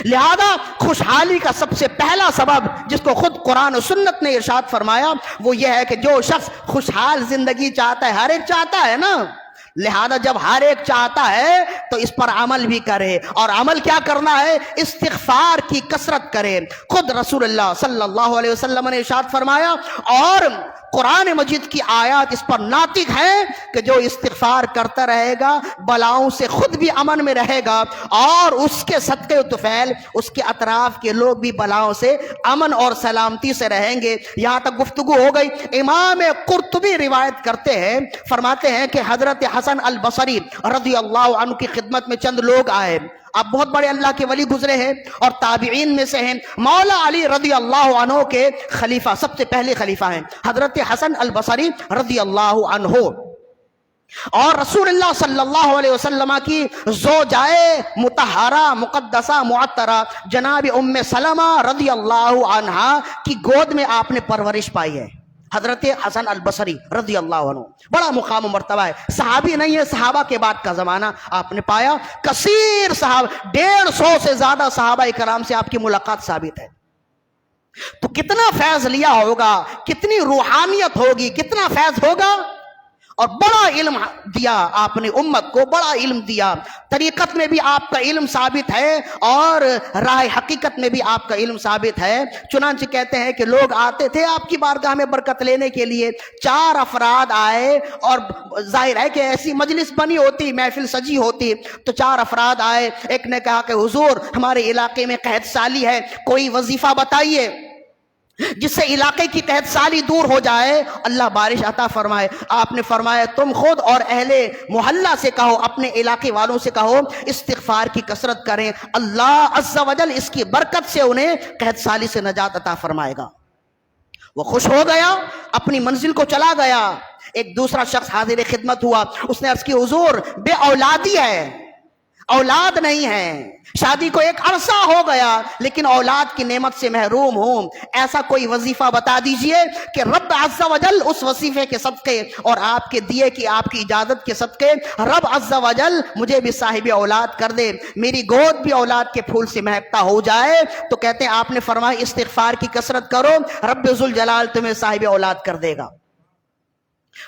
لہذا خوشحالی کا سب سے پہلا سبب جس کو خود قرآن و سنت نے ارشاد فرمایا وہ یہ ہے کہ جو شخص خوشحال زندگی چاہتا ہے، ہر ایک چاہتا ہے نا، لہذا جب ہر ایک چاہتا ہے تو اس پر عمل بھی کرے، اور عمل کیا کرنا ہے؟ استغفار کی کثرت کرے۔ خود رسول اللہ صلی اللہ علیہ وسلم نے ارشاد فرمایا اور قرآن مجید کی آیات اس پر ناطق ہیں کہ جو استغفار کرتا رہے گا بلاؤں سے خود بھی امن میں رہے گا اور اس کے صدقے و طفیل اس کے اطراف کے لوگ بھی بلاؤں سے امن اور سلامتی سے رہیں گے۔ یہاں تک گفتگو ہو گئی۔ امام قرطبی روایت کرتے ہیں، فرماتے ہیں کہ حضرت حسن البصری رضی اللہ عنہ کی خدمت میں چند لوگ آئے، آپ بہت بڑے اللہ کے ولی گزرے ہیں اور تابعین میں سے ہیں، مولا علی رضی اللہ عنہ کے خلیفہ، سب سے پہلے خلیفہ ہیں حضرت حسن البصری رضی اللہ عنہ، اور رسول اللہ صلی اللہ علیہ وسلم کی زوجائے مطہرہ مقدسہ معطرہ جناب ام سلمہ رضی اللہ عنہا کی گود میں آپ نے پرورش پائی ہے۔ حضرت حسن البصری رضی اللہ عنہ بڑا مقام و مرتبہ ہے، صحابی نہیں ہے، صحابہ کے بعد کا زمانہ آپ نے پایا، کثیر صحابہ 150 سے زیادہ صحابہ کرام سے آپ کی ملاقات ثابت ہے۔ تو کتنا فیض لیا ہوگا، کتنی روحانیت ہوگی، کتنا فیض ہوگا، اور بڑا علم دیا آپ نے امت کو، بڑا علم دیا، طریقت میں بھی آپ کا علم ثابت ہے اور راہ حقیقت میں بھی آپ کا علم ثابت ہے۔ چنانچہ کہتے ہیں کہ لوگ آتے تھے آپ کی بارگاہ میں برکت لینے کے لیے، 4 افراد آئے اور ظاہر ہے کہ ایسی مجلس بنی ہوتی، محفل سجی ہوتی، تو 4 افراد آئے، ایک نے کہا کہ حضور ہمارے علاقے میں قحط سالی ہے، کوئی وظیفہ بتائیے جس سے علاقے کی قحط سالی دور ہو جائے، اللہ بارش عطا فرمائے۔ آپ نے فرمایا تم خود اور اہل محلہ سے کہو، اپنے علاقے والوں سے کہو استغفار کی کثرت کریں، اللہ عز و جل اس کی برکت سے انہیں قحط سالی سے نجات عطا فرمائے گا۔ وہ خوش ہو گیا، اپنی منزل کو چلا گیا۔ ایک دوسرا شخص حاضر خدمت ہوا، اس نے عرض کی حضور بے اولادی ہے، اولاد نہیں ہے، شادی کو ایک عرصہ ہو گیا لیکن اولاد کی نعمت سے محروم ہوں، ایسا کوئی وظیفہ بتا دیجئے کہ رب عز و جل اس وظیفے کے صدقے اور آپ کے دیے کی آپ کی اجازت کے صدقے رب عز و جل مجھے بھی صاحب اولاد کر دے، میری گود بھی اولاد کے پھول سے مہکتا ہو جائے۔ تو کہتے ہیں آپ نے فرمایا استغفار کی کثرت کرو، رب ذوالجلال تمہیں صاحب اولاد کر دے گا۔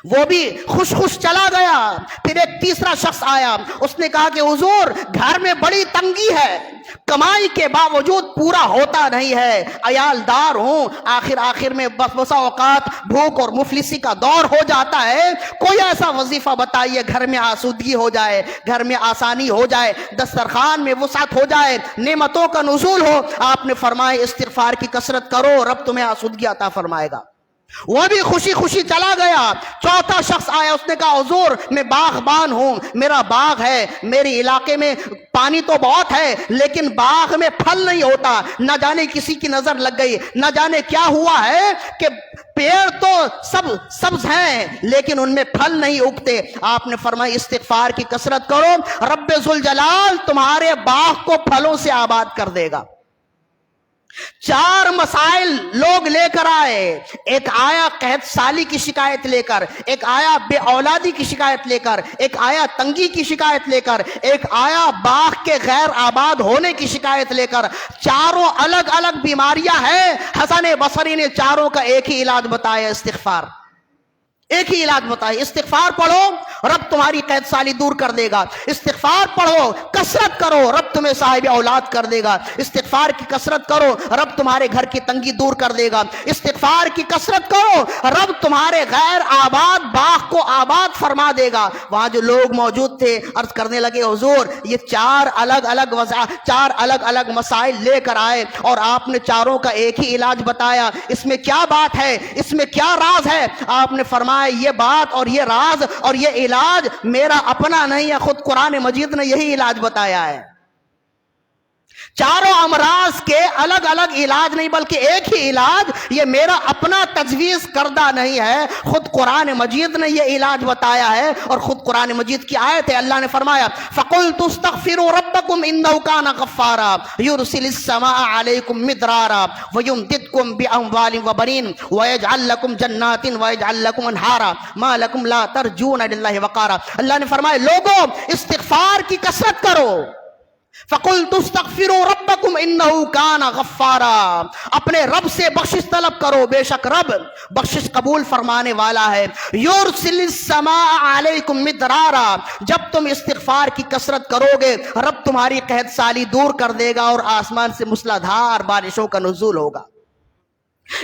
وہ بھی خوش خوش چلا گیا۔ پھر ایک تیسرا شخص آیا، اس نے کہا کہ حضور گھر میں بڑی تنگی ہے، کمائی کے باوجود پورا ہوتا نہیں ہے، عیال دار ہوں، آخر میں بسا اوقات بھوک اور مفلسی کا دور ہو جاتا ہے، کوئی ایسا وظیفہ بتائیے گھر میں آسودگی ہو جائے، گھر میں آسانی ہو جائے، دسترخوان میں وسعت ہو جائے، نعمتوں کا نزول ہو۔ آپ نے فرمایا استغفار کی کثرت کرو، رب تمہیں آسودگی عطا فرمائے گا۔ وہ بھی خوشی خوشی چلا گیا۔ چوتھا شخص آیا، اس نے کہا حضور میں باغبان ہوں، میرا باغ ہے، میرے علاقے میں پانی تو بہت ہے لیکن باغ میں پھل نہیں ہوتا، نہ جانے کسی کی نظر لگ گئی، نہ جانے کیا ہوا ہے کہ پیڑ تو سب سبز ہیں لیکن ان میں پھل نہیں اگتے۔ آپ نے فرمایا استغفار کی کثرت کرو، رب ذوالجلال تمہارے باغ کو پھلوں سے آباد کر دے گا۔ چار مسائل لوگ لے کر آئے، ایک آیا قحط سالی کی شکایت لے کر، ایک آیا بے اولادی کی شکایت لے کر، ایک آیا تنگی کی شکایت لے کر، ایک آیا باغ کے غیر آباد ہونے کی شکایت لے کر۔ چاروں الگ الگ بیماریاں ہیں، حسن بصری نے چاروں کا ایک ہی علاج بتایا، استغفار۔ ایک ہی علاج بتایا، استغفار پڑھو رب تمہاری قحط سالی دور کر دے گا، استغفار پڑھو کثرت کرو رب تمہیں صاحب اولاد کر دے گا، استغفار کی کثرت کرو رب تمہارے گھر کی تنگی دور کر دے گا، استغفار کی کثرت کرو رب تمہارے غیر آباد باغ کو آباد فرما دے گا۔ وہاں جو لوگ موجود تھے عرض کرنے لگے حضور یہ چار الگ الگ مسائل لے کر آئے اور آپ نے چاروں کا ایک ہی علاج بتایا، اس میں کیا بات ہے، اس میں کیا راز ہے؟ آپ نے فرمایا یہ بات اور یہ راز اور یہ علاج میرا اپنا نہیں ہے، خود قرآن مجید نے یہی علاج بتایا ہے۔ چاروں امراض کے الگ الگ علاج نہیں بلکہ ایک ہی علاج، یہ میرا اپنا تجویز کردہ نہیں ہے، خود قرآن مجید نے یہ علاج بتایا ہے اور خود قرآن مجید کی آیت ہے۔ اللہ نے فرمایا فَقُلْتُ اسْتَغْفِرُوا رَبَّكُمْ إِنَّهُ كَانَ غَفَّارًا يُرْسِلِ السَّمَاءَ عَلَيْكُمْ مِدْرَارًا وَيُمْدِدْكُمْ بِأَمْوَالٍ وَبَنِينَ وَيَجْعَلْ لَكُمْ جَنَّاتٍ وَيَجْعَلْ لَكُمْ أَنْهَارًا مَا لَكُمْ لَا تَرْجُونَ لِلَّهِ وَقَارًا۔ اللہ نے فرمایا لوگوں استغفار کی کثرت کرو، فَقُلْتُ اسْتَغْفِرُوا رَبَّكُمْ إِنَّهُ كَانَ غَفَّارًا، اپنے رب سے بخشش طلب کرو، بے شک رب بخشش قبول فرمانے والا ہے۔ يُرْسِلِ السَّمَاءَ عَلَيْكُمْ مِدْرَارًا، جب تم استغفار کی کثرت کرو گے رب تمہاری قحط سالی دور کر دے گا اور آسمان سے موسلادھار بارشوں کا نزول ہوگا۔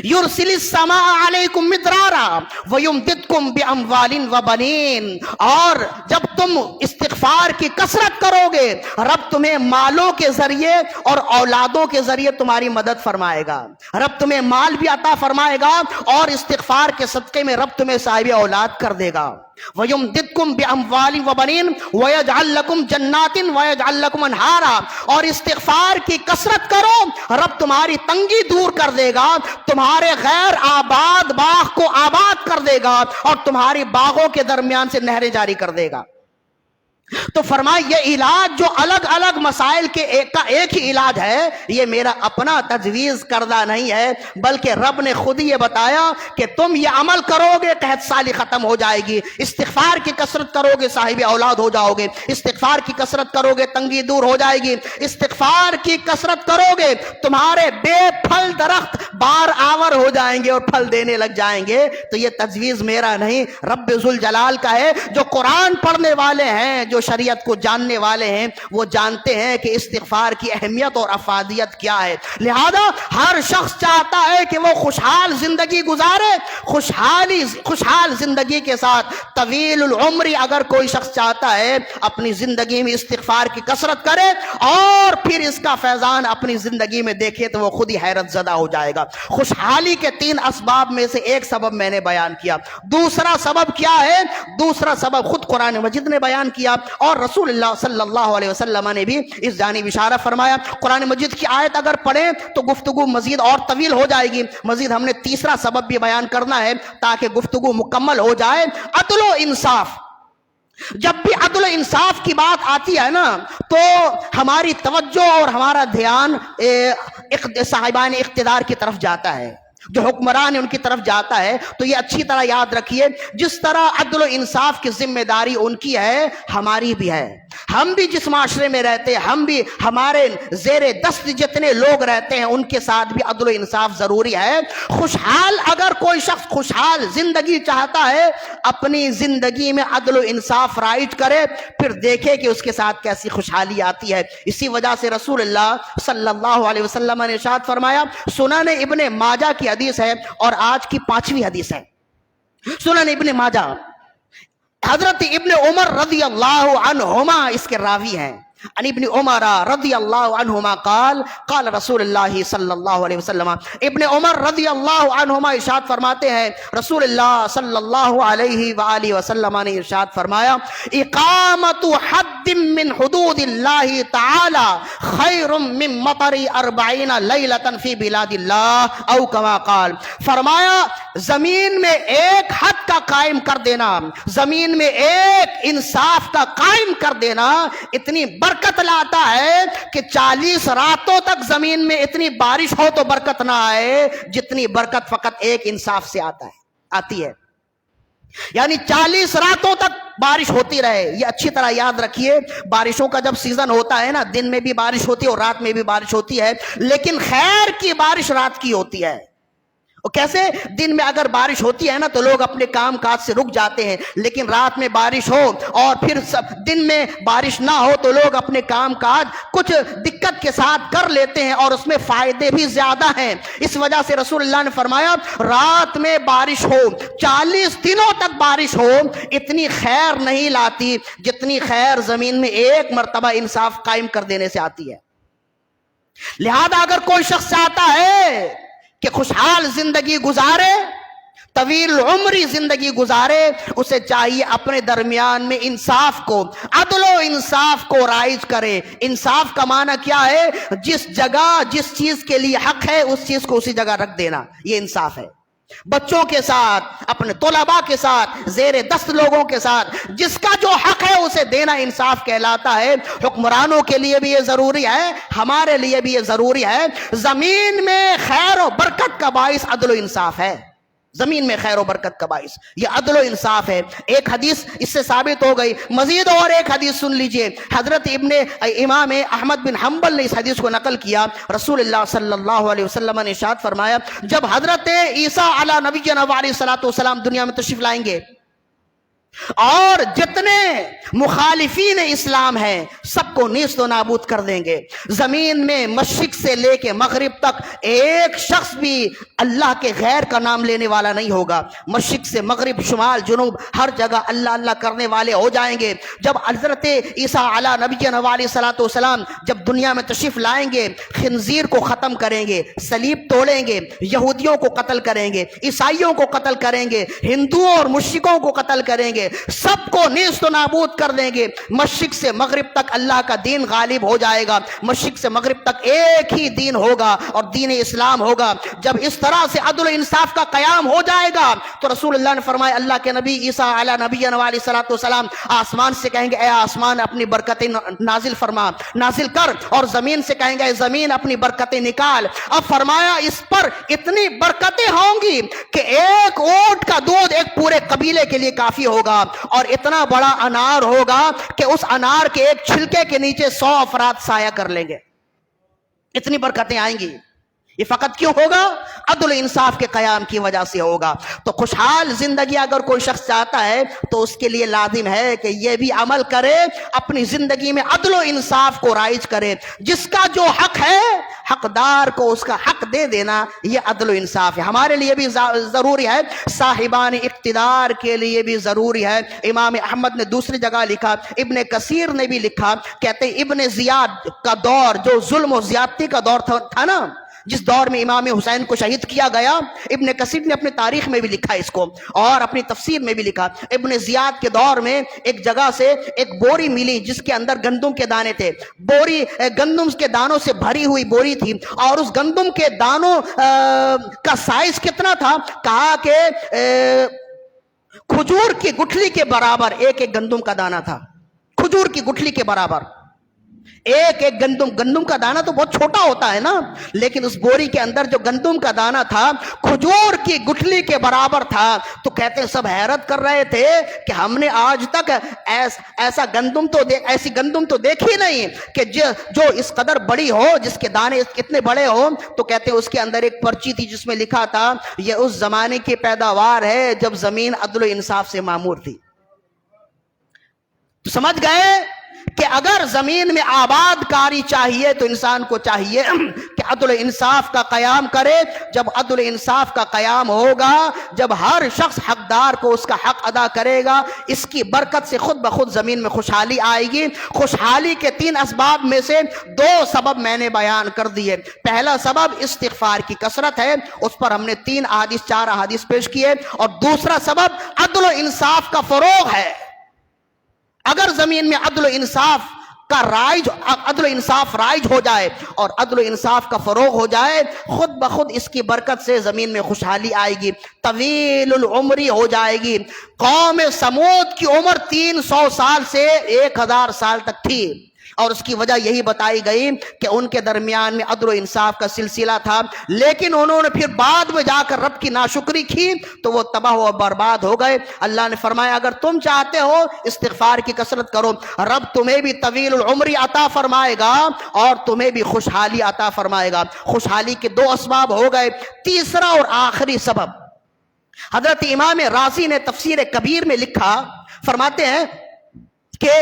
یرسل السماء علیکم مدرارا ویمددکم باموال وبنین، اور جب تم استغفار کی کثرت کرو گے رب تمہیں مالوں کے ذریعے اور اولادوں کے ذریعے تمہاری مدد فرمائے گا، رب تمہیں مال بھی عطا فرمائے گا اور استغفار کے صدقے میں رب تمہیں صاحب اولاد کر دے گا۔ وَيُمْدِدْكُمْ بِأَمْوَالٍ وَبَنِينَ وَيَجْعَلْ لَكُمْ جَنَّاتٍ وَيَجْعَلْ لَكُمْ أَنْهَارًا، اور استغفار کی کثرت کرو رب تمہاری تنگی دور کر دے گا، تمہارے غیر آباد باغ کو آباد کر دے گا اور تمہاری باغوں کے درمیان سے نہریں جاری کر دے گا۔ تو فرمائے یہ علاج جو الگ الگ مسائل کے ایک ہی علاج ہے، یہ میرا اپنا تجویز کردہ نہیں ہے بلکہ رب نے خود یہ بتایا کہ تم یہ عمل کرو گے قحط سالی ختم ہو جائے گی، استغفار کی کثرت کرو گے صاحب اولاد ہو جاؤ گے، استغفار کی کثرت کرو گے تنگی دور ہو جائے گی، استغفار کی کثرت کرو گے تمہارے بے پھل درخت بار آور ہو جائیں گے اور پھل دینے لگ جائیں گے۔ تو یہ تجویز میرا نہیں، رب ذوالجلال کا ہے۔ جو قرآن پڑھنے والے ہیں، جو شریعت کو جاننے والے ہیں، وہ جانتے ہیں کہ استغفار کی اہمیت اور افادیت کیا ہے۔ لہذا ہر شخص چاہتا ہے کہ وہ خوشحال زندگی گزارے، خوشحال زندگی کے ساتھ طویل العمری اگر کوئی شخص چاہتا ہے اپنی زندگی میں استغفار کی کثرت کرے اور پھر اس کا فیضان اپنی زندگی میں دیکھے تو وہ خود ہی حیرت زدہ ہو جائے گا۔ خوشحالی کے 3 اسباب میں سے ایک سبب میں نے بیان کیا، دوسرا سبب کیا ہے؟ دوسرا سبب خود قرآن مجید نے بیان کیا اور رسول اللہ صلی اللہ علیہ وسلم نے بھی اس جانب اشارہ فرمایا۔ قرآن مجید کی آیت اگر پڑھیں تو گفتگو مزید اور طویل ہو جائے گی، مزید ہم نے تیسرا سبب بھی بیان کرنا ہے تاکہ گفتگو مکمل ہو جائے۔ عدل و انصاف، جب بھی عدل و انصاف کی بات آتی ہے نا تو ہماری توجہ اور ہمارا دھیان صاحبان اقتدار کی طرف جاتا ہے، جو حکمران ان کی طرف جاتا ہے. تو یہ اچھی طرح یاد رکھیے، جس طرح عدل و انصاف کی ذمہ داری ان کی ہے، ہماری بھی ہے. ہم بھی جس معاشرے میں رہتے ہیں، ہم بھی ہمارے زیر دست جتنے لوگ رہتے ہیں، ان کے ساتھ بھی عدل و انصاف ضروری ہے. خوشحال اگر کوئی شخص خوشحال زندگی چاہتا ہے، اپنی زندگی میں عدل و انصاف رائج کرے، پھر دیکھے کہ اس کے ساتھ کیسی خوشحالی آتی ہے. اسی وجہ سے رسول اللہ صلی اللہ علیہ وسلم نے ارشاد فرمایا، سنن ابن ماجہ کی حدیث ہے اور آج کی 5ویں حدیث ہے، سنن ابن ماجہ، حضرت ابن عمر رضی اللہ عنہما اس کے راوی ہیں. عن ابن عمر رضی اللہ عنہما قال قال رسول اللہ صلی اللہ علیہ وسلم. ابن عمر رضی اللہ عنہما ارشاد فرماتے ہیں، رسول اللہ صلی اللہ علیہ وآلہ وسلم نے ارشاد فرمایا، اقامت حد من حدود اللہ تعالی خیر من مطر 40 لیلۃ فی بلاد اللہ او کما قال. فرمایا زمین میں ایک حد کا قائم کر دینا، زمین میں ایک انصاف کا قائم کر دینا اتنی برکت لاتا ہے کہ 40 راتوں تک زمین میں اتنی بارش ہو تو برکت نہ آئے جتنی برکت فقط ایک انصاف سے آتی ہے. یعنی 40 راتوں تک بارش ہوتی رہے. یہ اچھی طرح یاد رکھیے، بارشوں کا جب سیزن ہوتا ہے نا، دن میں بھی بارش ہوتی ہے اور رات میں بھی بارش ہوتی ہے، لیکن خیر کی بارش رات کی ہوتی ہے. اور کیسے؟ دن میں اگر بارش ہوتی ہے نا تو لوگ اپنے کام کاج سے رک جاتے ہیں، لیکن رات میں بارش ہو اور پھر دن میں بارش نہ ہو تو لوگ اپنے کام کاج کچھ دقت کے ساتھ کر لیتے ہیں اور اس میں فائدے بھی زیادہ ہیں. اس وجہ سے رسول اللہ نے فرمایا رات میں بارش ہو، 40 دنوں تک بارش ہو، اتنی خیر نہیں لاتی جتنی خیر زمین میں ایک مرتبہ انصاف قائم کر دینے سے آتی ہے. لہذا اگر کوئی شخص چاہتا ہے کہ خوشحال زندگی گزارے، طویل عمری زندگی گزارے، اسے چاہیے اپنے درمیان میں انصاف کو، عدل و انصاف کو رائج کرے. انصاف کا معنی کیا ہے؟ جس جگہ جس چیز کے لیے حق ہے اس چیز کو اسی جگہ رکھ دینا، یہ انصاف ہے. بچوں کے ساتھ، اپنے طلباء کے ساتھ، زیر دست لوگوں کے ساتھ جس کا جو حق ہے اسے دینا انصاف کہلاتا ہے. حکمرانوں کے لیے بھی یہ ضروری ہے، ہمارے لیے بھی یہ ضروری ہے. زمین میں خیر و برکت کا باعث عدل و انصاف ہے، زمین میں خیر و برکت کا باعث یہ عدل و انصاف ہے. ایک حدیث اس سے ثابت ہو گئی، مزید اور ایک حدیث سن لیجئے. حضرت امام احمد بن حنبل نے اس حدیث کو نقل کیا. رسول اللہ صلی اللہ علیہ وسلم نے ارشاد فرمایا، جب حضرت عیسیٰ علی نبینا علیہ الصلوۃ والسلام دنیا میں تشریف لائیں گے اور جتنے مخالفین اسلام ہیں سب کو نیست و نابود کر دیں گے. زمین میں مشرق سے لے کے مغرب تک ایک شخص بھی اللہ کے غیر کا نام لینے والا نہیں ہوگا. مشرق سے مغرب، شمال، جنوب، ہر جگہ اللہ اللہ کرنے والے ہو جائیں گے. جب حضرت عیسیٰ علی نبینا علیہ الصلوۃ والسلام جب دنیا میں تشریف لائیں گے، خنزیر کو ختم کریں گے، صلیب توڑیں گے، یہودیوں کو قتل کریں گے، عیسائیوں کو قتل کریں گے، ہندوؤں اور مشرکوں کو قتل کریں گے، سب کو نیست و نابود کر دیں گے. مشرق سے مغرب تک اللہ کا دین غالب ہو جائے گا. مشرق سے مغرب تک ایک ہی دین ہوگا اور دین اسلام ہوگا. جب اس طرح سے عدل و انصاف کا قیام ہو جائے گا تو رسول اللہ نے فرمایا اللہ کے نبی عیسیٰ علی نبینا علیہ الصلوۃ والسلام آسمان سے کہیں گے اے آسمان اپنی برکتیں نازل فرما، نازل کر، اور زمین سے کہیں گے اے زمین اپنی برکتیں نکال. اب فرمایا اس پر اتنی برکتیں ہوں گی کہ ایک اونٹ کا دودھ ایک پورے قبیلے کے لیے کافی ہوگا، اور اتنا بڑا انار ہوگا کہ اس انار کے ایک چھلکے کے نیچے 100 افراد سایہ کر لیں گے. اتنی برکتیں آئیں گی. یہ فقط کیوں ہوگا؟ عدل و انصاف کے قیام کی وجہ سے ہوگا. تو خوشحال زندگی اگر کوئی شخص چاہتا ہے تو اس کے لیے لازم ہے کہ یہ بھی عمل کرے، اپنی زندگی میں عدل و انصاف کو رائج کرے. جس کا جو حق ہے حقدار کو اس کا حق دے دینا، یہ عدل و انصاف ہے. ہمارے لیے بھی ضروری ہے، صاحبان اقتدار کے لیے بھی ضروری ہے. امام احمد نے دوسری جگہ لکھا، ابن کثیر نے بھی لکھا، کہتے ابن زیاد کا دور جو ظلم و زیادتی کا دور تھا نا، جس دور میں امام حسین کو شہید کیا گیا، ابن کثیر نے اپنے تاریخ میں بھی لکھا اس کو اور اپنی تفسیر میں بھی لکھا. ابن زیاد کے دور میں ایک جگہ سے ایک بوری ملی جس کے اندر گندم کے دانے تھے. بوری گندم کے دانوں سے بھری ہوئی بوری تھی، اور اس گندم کے دانوں کا سائز کتنا تھا؟ کہا کہ کھجور کی گٹھلی کے برابر ایک ایک گندم کا دانہ تھا، کھجور کی گٹھلی کے برابر ایک ایک گندم کا دانہ تو بہت چھوٹا ہوتا ہے نا، لیکن اس بوری کے اندر جو گندم کا دانہ تھا کھجور کی گٹھلی کے برابر تھا۔ تو کہتے ہیں سب حیرت کر رہے تھے کہ ہم نے آج تک ایسی گندم تو دیکھی نہیں کہ جو اس قدر بڑی ہو، جس کے دانے اتنے بڑے ہو۔ تو کہتے ہیں اس کے اندر ایک پرچی تھی جس میں لکھا تھا یہ اس زمانے کی پیداوار ہے جب زمین عدل و انصاف سے معمور تھی۔ تو سمجھ گئے کہ اگر زمین میں آباد کاری چاہیے تو انسان کو چاہیے کہ عدل و انصاف کا قیام کرے۔ جب عدل و انصاف کا قیام ہوگا، جب ہر شخص حقدار کو اس کا حق ادا کرے گا، اس کی برکت سے خود بخود زمین میں خوشحالی آئے گی۔ خوشحالی کے 3 اسباب میں سے 2 سبب میں نے بیان کر دیے۔ پہلا سبب استغفار کی کثرت ہے، اس پر ہم نے 4 احادیث پیش کیے، اور دوسرا سبب عدل و انصاف کا فروغ ہے۔ اگر زمین میں عدل و انصاف رائج ہو جائے اور عدل و انصاف کا فروغ ہو جائے، خود بخود اس کی برکت سے زمین میں خوشحالی آئے گی، طویل العمری ہو جائے گی۔ قوم سمود کی عمر 300 سال سے 1000 سال تک تھی، اور اس کی وجہ یہی بتائی گئی کہ ان کے درمیان میں عدل و انصاف کا سلسلہ تھا، لیکن انہوں نے پھر بعد میں جا کر رب کی ناشکری کی تو وہ تباہ و برباد ہو گئے۔ اللہ نے فرمایا اگر تم چاہتے ہو استغفار کی کثرت کرو، رب تمہیں بھی طویل العمری عطا فرمائے گا اور تمہیں بھی خوشحالی عطا فرمائے گا۔ خوشحالی کے 2 اسباب ہو گئے۔ تیسرا اور آخری سبب، حضرت امام رازی نے تفسیر کبیر میں لکھا، فرماتے ہیں کہ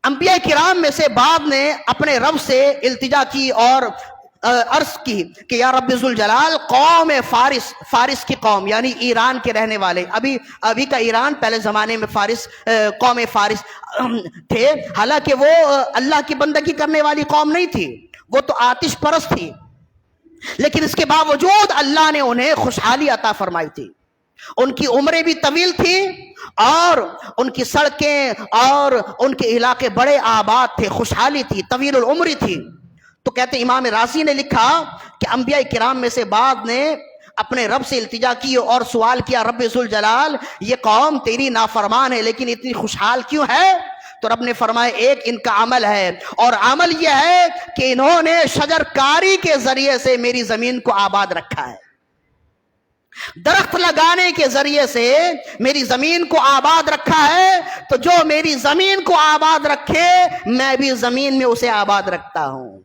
انبیاء کرام میں سے بعد نے اپنے رب سے التجا کی اور عرض کی کہ یا رب ذوالجلال، قوم فارس کی قوم یعنی ایران کے رہنے والے، ابھی کا ایران، پہلے زمانے میں قوم فارس تھے، حالانکہ وہ اللہ کی بندگی کرنے والی قوم نہیں تھی، وہ تو آتش پرست تھی، لیکن اس کے باوجود اللہ نے انہیں خوشحالی عطا فرمائی تھی۔ ان کی عمریں بھی طویل تھی اور ان کی سڑکیں اور ان کے علاقے بڑے آباد تھے، خوشحالی تھی، طویل العمری تھی۔ تو کہتے ہیں امام رازی نے لکھا کہ انبیاء کرام میں سے بعد نے اپنے رب سے التجا کی اور سوال کیا، رب ذوالجلال یہ قوم تیری نافرمان ہے لیکن اتنی خوشحال کیوں ہے؟ تو رب نے فرمایا ایک ان کا عمل ہے، اور عمل یہ ہے کہ انہوں نے شجر کاری کے ذریعے سے میری زمین کو آباد رکھا ہے، درخت لگانے کے ذریعے سے میری زمین کو آباد رکھا ہے۔ تو جو میری زمین کو آباد رکھے میں بھی زمین میں اسے آباد رکھتا ہوں۔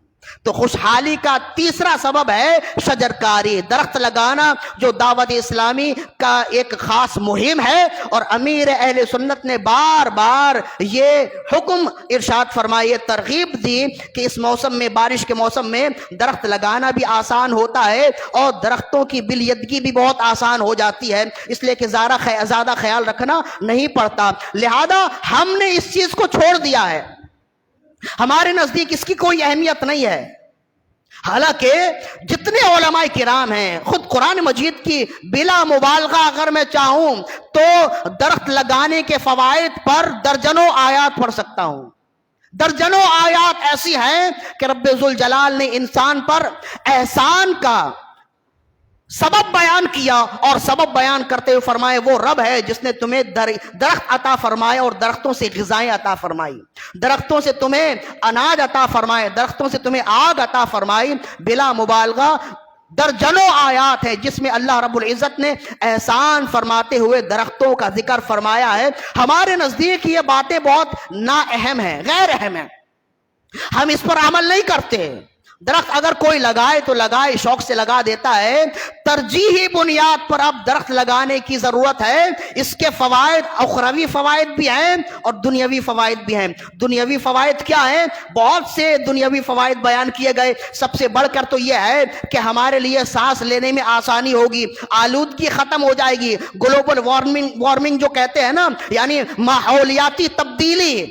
تو خوشحالی کا تیسرا سبب ہے شجر کاری، درخت لگانا، جو دعوت اسلامی کا ایک خاص مہم ہے، اور امیر اہل سنت نے بار بار یہ حکم ارشاد فرمائے، ترغیب دی کہ اس موسم میں، بارش کے موسم میں درخت لگانا بھی آسان ہوتا ہے اور درختوں کی بلیدگی بھی بہت آسان ہو جاتی ہے، اس لیے کہ زیادہ خیال رکھنا نہیں پڑتا، لہذا ہم نے اس چیز کو چھوڑ دیا ہے، ہمارے نزدیک اس کی کوئی اہمیت نہیں ہے۔ حالانکہ جتنے علماء کرام ہیں، خود قرآن مجید کی بلا مبالغہ اگر میں چاہوں تو درخت لگانے کے فوائد پر درجنوں آیات پڑھ سکتا ہوں، درجنوں آیات ایسی ہیں کہ رب ذوالجلال نے انسان پر احسان کا سبب بیان کیا، اور سبب بیان کرتے ہوئے فرمائے وہ رب ہے جس نے تمہیں درخت عطا فرمائے اور درختوں سے غذائیں عطا فرمائی، درختوں سے تمہیں اناج عطا فرمائے، درختوں سے تمہیں آگ عطا فرمائی۔ بلا مبالغہ درجنوں آیات ہے جس میں اللہ رب العزت نے احسان فرماتے ہوئے درختوں کا ذکر فرمایا ہے۔ ہمارے نزدیک یہ باتیں بہت نااہم ہیں، غیر اہم ہیں، ہم اس پر عمل نہیں کرتے۔ درخت اگر کوئی لگائے تو لگائے، شوق سے لگا دیتا ہے، ترجیحی بنیاد پر اب درخت لگانے کی ضرورت ہے۔ اس کے فوائد اخروی فوائد بھی ہیں اور دنیاوی فوائد بھی ہیں۔ دنیاوی فوائد کیا ہیں؟ بہت سے دنیاوی فوائد بیان کیے گئے، سب سے بڑھ کر تو یہ ہے کہ ہمارے لیے سانس لینے میں آسانی ہوگی، آلودگی ختم ہو جائے گی، گلوبل وارمنگ جو کہتے ہیں نا، یعنی ماحولیاتی تبدیلی،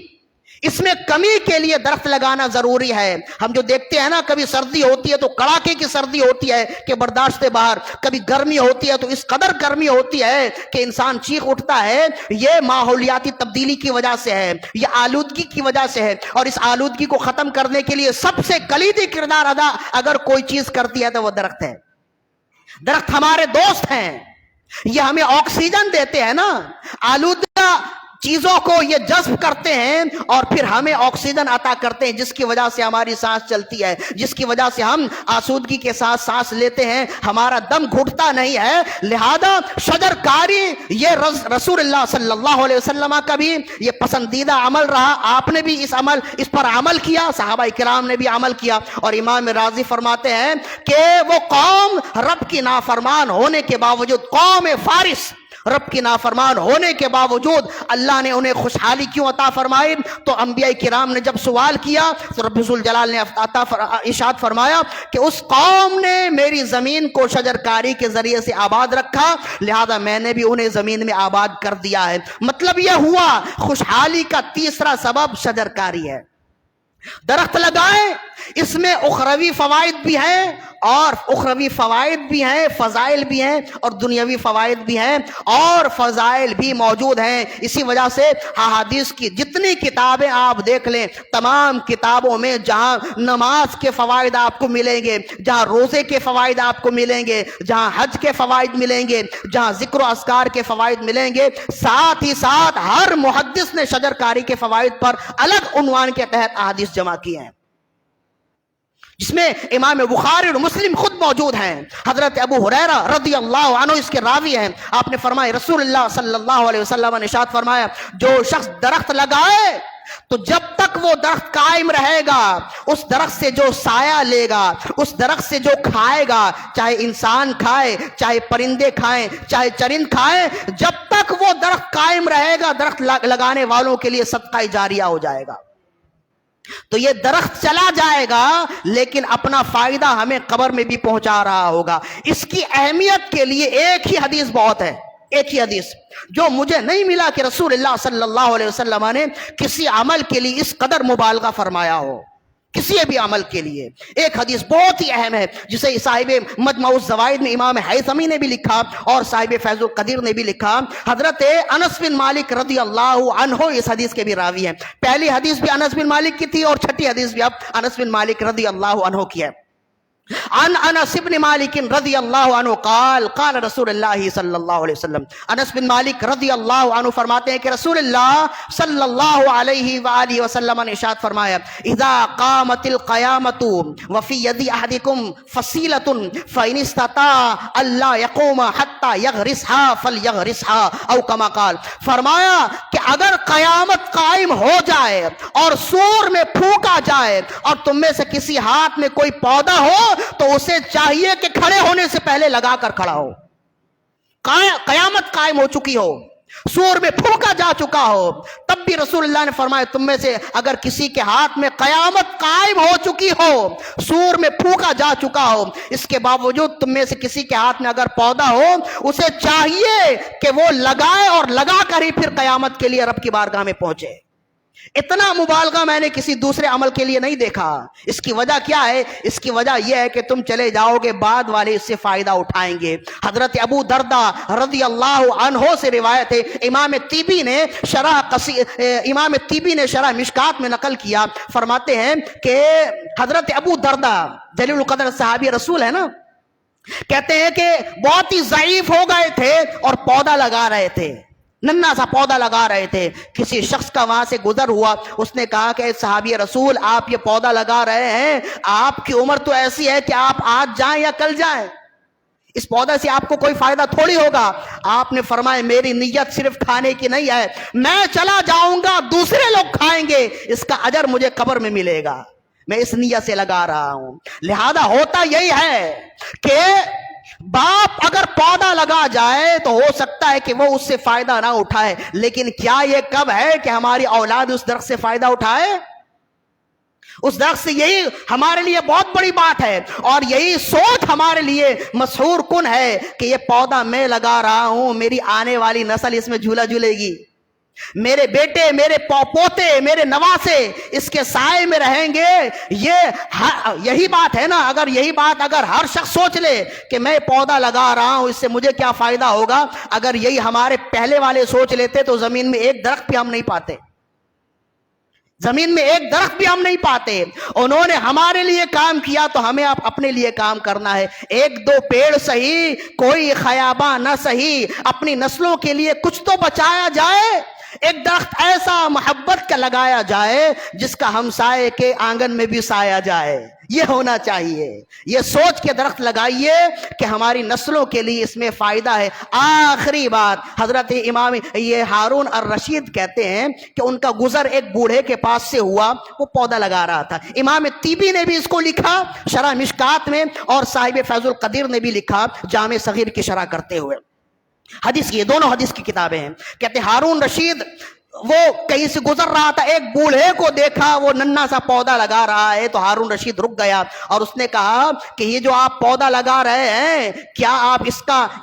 اس میں کمی کے لیے درخت لگانا ضروری ہے۔ ہم جو دیکھتے ہیں نا، کبھی سردی ہوتی ہے تو کڑاکے کی سردی ہوتی ہے کہ برداشت باہر، کبھی گرمی ہوتی ہے تو اس قدر گرمی ہوتی ہے کہ انسان چیخ اٹھتا ہے، یہ ماحولیاتی تبدیلی کی وجہ سے ہے، یہ آلودگی کی وجہ سے ہے، اور اس آلودگی کو ختم کرنے کے لیے سب سے کلیدی کردار ادا اگر کوئی چیز کرتی ہے تو وہ درخت ہے۔ درخت ہمارے دوست ہیں، یہ ہمیں آکسیجن دیتے ہیں نا، آلودہ چیزوں کو یہ جذب کرتے ہیں اور پھر ہمیں آکسیجن عطا کرتے ہیں، جس کی وجہ سے ہماری سانس چلتی ہے، جس کی وجہ سے ہم آسودگی کے ساتھ سانس لیتے ہیں، ہمارا دم گھٹتا نہیں ہے۔ لہذا شجر کاری یہ رسول اللہ صلی اللہ علیہ وسلم کا بھی یہ پسندیدہ عمل رہا، آپ نے بھی اس پر عمل کیا، صحابہ کرام نے بھی عمل کیا۔ اور امام راضی فرماتے ہیں کہ وہ قوم رب کی نافرمان ہونے کے باوجود، قوم فارس رب کی نافرمان ہونے کے باوجود اللہ نے انہیں خوشحالی کیوں عطا فرمائی؟ تو انبیاء کرام نے جب سوال کیا تو رب ذوالجلال نے ارشاد فرمایا کہ اس قوم نے میری زمین کو شجرکاری کے ذریعے سے آباد رکھا، لہذا میں نے بھی انہیں زمین میں آباد کر دیا ہے۔ مطلب یہ ہوا خوشحالی کا تیسرا سبب شجرکاری ہے۔ درخت لگائیں، اس میں اخروی فوائد بھی ہیں، اور اخروی فوائد بھی ہیں، فضائل بھی ہیں، اور دنیاوی فوائد بھی ہیں، اور فضائل بھی موجود ہیں۔ اسی وجہ سے احادیث کی جتنی کتابیں آپ دیکھ لیں، تمام کتابوں میں جہاں نماز کے فوائد آپ کو ملیں گے، جہاں روزے کے فوائد آپ کو ملیں گے، جہاں حج کے فوائد ملیں گے، جہاں ذکر و اذکار کے فوائد ملیں گے، ساتھ ہی ساتھ ہر محدث نے شجرکاری کے فوائد پر الگ عنوان کے تحت احادیث جمع کی ہیں، جس میں امام بخاری اور مسلم خود موجود ہیں۔ حضرت ابو ہریرہ رضی اللہ عنہ اس کے راوی ہیں، آپ نے فرمایا رسول اللہ صلی اللہ علیہ وسلم نے ارشاد فرمایا جو شخص درخت لگائے تو جب تک وہ درخت قائم رہے گا، اس درخت سے جو سایہ لے گا، اس درخت سے جو کھائے گا، چاہے انسان کھائے، چاہے پرندے کھائیں، چاہے چرند کھائیں، جب تک وہ درخت قائم رہے گا درخت لگانے والوں کے لیے صدقہ جاریہ ہو جائے گا۔ تو یہ درخت چلا جائے گا لیکن اپنا فائدہ ہمیں قبر میں بھی پہنچا رہا ہوگا۔ اس کی اہمیت کے لیے ایک ہی حدیث بہت ہے، ایک ہی حدیث جو مجھے نہیں ملا کہ رسول اللہ صلی اللہ علیہ وسلم نے کسی عمل کے لیے اس قدر مبالغہ فرمایا ہو، کسی بھی عمل کے لیے۔ ایک حدیث بہت ہی اہم ہے جسے صاحب مجمع الزوائد میں امام حیثمی نے بھی لکھا اور صاحب فیض القدیر نے بھی لکھا۔ حضرت انس بن مالک رضی اللہ عنہ اس حدیث کے بھی راوی ہیں۔ پہلی حدیث بھی انس بن مالک کی تھی اور چھٹی حدیث بھی اب انس بن مالک رضی اللہ عنہ کی ہے۔ عن انس بن مالک رضی اللہ عنہ قال قال رسول اللہ صلی اللہ علیہ وسلم، انس بن مالک رضی اللہ عنہ فرماتے ہیں کہ رسول اللہ صلی اللہ علیہ وآلہ وسلم نے ارشاد فرمایا اذا قامت القیامت وفی ید احدکم فصیلۃ فإن استطاع الا يقوم حتى يغرسها فليغرسها او كما قال، فرمایا کہ اگر قیامت قائم ہو جائے اور سور میں پھونکا جائے اور تم میں سے کسی ہاتھ میں کوئی پودا ہو تو اسے چاہیے کہ کھڑے ہونے سے پہلے لگا کر کھڑا ہو۔ قیامت قائم ہو چکی ہو، سور میں پھونکا جا چکا ہو، تب بھی رسول اللہ نے فرمایا تم میں سے اگر کسی کے ہاتھ میں قیامت قائم ہو چکی ہو، سور میں پھونکا جا چکا ہو، اس کے باوجود تم میں سے کسی کے ہاتھ میں اگر پودا ہو، اسے چاہیے کہ وہ لگائے اور لگا کر ہی پھر قیامت کے لیے رب کی بارگاہ میں پہنچے۔ اتنا مبالغہ میں نے کسی دوسرے عمل کے لیے نہیں دیکھا۔ اس کی وجہ کیا ہے؟ اس کی وجہ یہ ہے کہ تم چلے جاؤ گے، بعد والے اس سے فائدہ اٹھائیں گے۔ حضرت ابو دردہ رضی اللہ عنہ سے روایت ہے، امام طیبی نے شرح مشکات میں نقل کیا، فرماتے ہیں کہ حضرت ابو دردہ جلیل القدر صحابی رسول ہے نا، کہتے ہیں کہ بہت ہی ضعیف ہو گئے تھے اور پودا لگا رہے تھے، ننا سا پودا لگا رہے تھے۔ کسی شخص کا وہاں سے گزر ہوا، اس نے کہا کہ صحابی رسول آپ یہ پودا لگا رہے ہیں، آپ کی عمر تو ایسی ہے کہ آپ آج جائیں یا کل جائیں، اس پودا سے آپ کو کوئی فائدہ تھوڑی ہوگا۔ آپ نے فرمایا میری نیت صرف کھانے کی نہیں ہے، میں چلا جاؤں گا دوسرے لوگ کھائیں گے، اس کا اجر مجھے قبر میں ملے گا، میں اس نیت سے لگا رہا ہوں۔ لہذا ہوتا یہی ہے کہ باپ اگر پودا لگا جائے تو ہو سکتا ہے کہ وہ اس سے فائدہ نہ اٹھائے، لیکن کیا یہ کب ہے کہ ہماری اولاد اس درخت سے فائدہ اٹھائے؟ اس درخت سے، یہی ہمارے لیے بہت بڑی بات ہے اور یہی سوچ ہمارے لیے مسحور کن ہے کہ یہ پودا میں لگا رہا ہوں، میری آنے والی نسل اس میں جھولا جھولے گی، میرے بیٹے، میرے پوتے، میرے نواسے اس کے سائے میں رہیں گے۔ یہی بات ہے نا، اگر یہی بات اگر ہر شخص سوچ لے کہ میں پودا لگا رہا ہوں، اس سے مجھے کیا فائدہ ہوگا، اگر یہی ہمارے پہلے والے سوچ لیتے تو زمین میں ایک درخت بھی ہم نہیں پاتے۔ زمین میں ایک درخت بھی ہم نہیں پاتے. انہوں نے ہمارے لیے کام کیا تو ہمیں اب اپنے لیے کام کرنا ہے. ایک دو پیڑ صحیح, کوئی خیاباں نہ صحیح, اپنی نسلوں کے لیے کچھ تو بچایا جائے. ایک درخت ایسا محبت کا لگایا جائے جس کا ہمسائے کے آنگن میں بھی سایہ جائے. یہ ہونا چاہیے. یہ سوچ کے درخت لگائیے کہ ہماری نسلوں کے لیے اس میں فائدہ ہے. آخری بات, حضرت امام یہ ہارون الرشید کہتے ہیں کہ ان کا گزر ایک بوڑھے کے پاس سے ہوا, وہ پودا لگا رہا تھا. امام طیبی نے بھی اس کو لکھا شرح مشکات میں, اور صاحب فیض القدیر نے بھی لکھا جامع صغیر کی شرح کرتے ہوئے. حدیث کی, دونوں حدیث کی کتابیں ہیں. کہتے ہیں ہارون رشید وہ کہیں سے گزر رہا تھا, ایک بوڑھے کو دیکھا وہ ننھا سا پودا لگا رہا ہے, تو ہارون رشید رک گیا اور اس نے کہا کہ یہ جو آپ پودا لگا رہے ہیں کیا آپ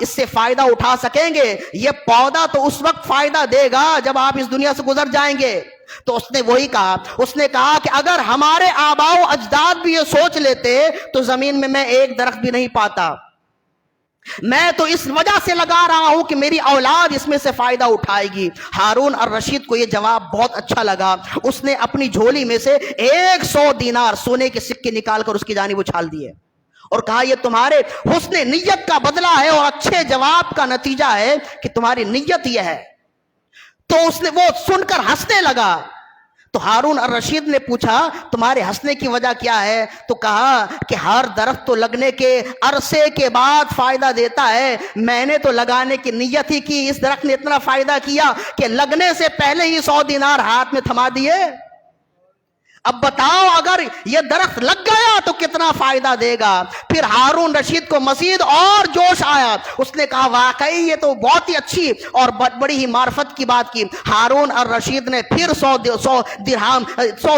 اس سے فائدہ اٹھا سکیں گے؟ یہ پودا تو اس وقت فائدہ دے گا جب آپ اس دنیا سے گزر جائیں گے. تو اس نے وہی کہا, اس نے کہا کہ اگر ہمارے آباء و اجداد بھی یہ سوچ لیتے تو زمین میں میں ایک درخت بھی نہیں پاتا. میں تو اس وجہ سے لگا رہا ہوں کہ میری اولاد اس میں سے فائدہ اٹھائے گی. ہارون الرشید کو یہ جواب بہت اچھا لگا. اس نے اپنی جھولی میں سے 100 دینار سونے کے سکے نکال کر اس کی جانب اچھال دیے اور کہا یہ تمہارے حسن نیت کا بدلہ ہے اور اچھے جواب کا نتیجہ ہے کہ تمہاری نیت یہ ہے. تو اس نے وہ سن کر ہنسنے لگا. تو ہارون الرشید نے پوچھا تمہارے ہنسنے کی وجہ کیا ہے؟ تو کہا کہ ہر درخت تو لگنے کے عرصے کے بعد فائدہ دیتا ہے, میں نے تو لگانے کی نیت ہی کی, اس درخت نے اتنا فائدہ کیا کہ لگنے سے پہلے ہی 100 دینار ہاتھ میں تھما دیے. اب بتاؤ اگر یہ درخت لگ گیا تو کتنا فائدہ دے گا. پھر ہارون رشید کو مزید اور جوش آیا. اس نے کہا واقعی یہ تو بہت ہی اچھی اور بڑی ہی معرفت کی بات کی. ہارون الرشید نے پھر 100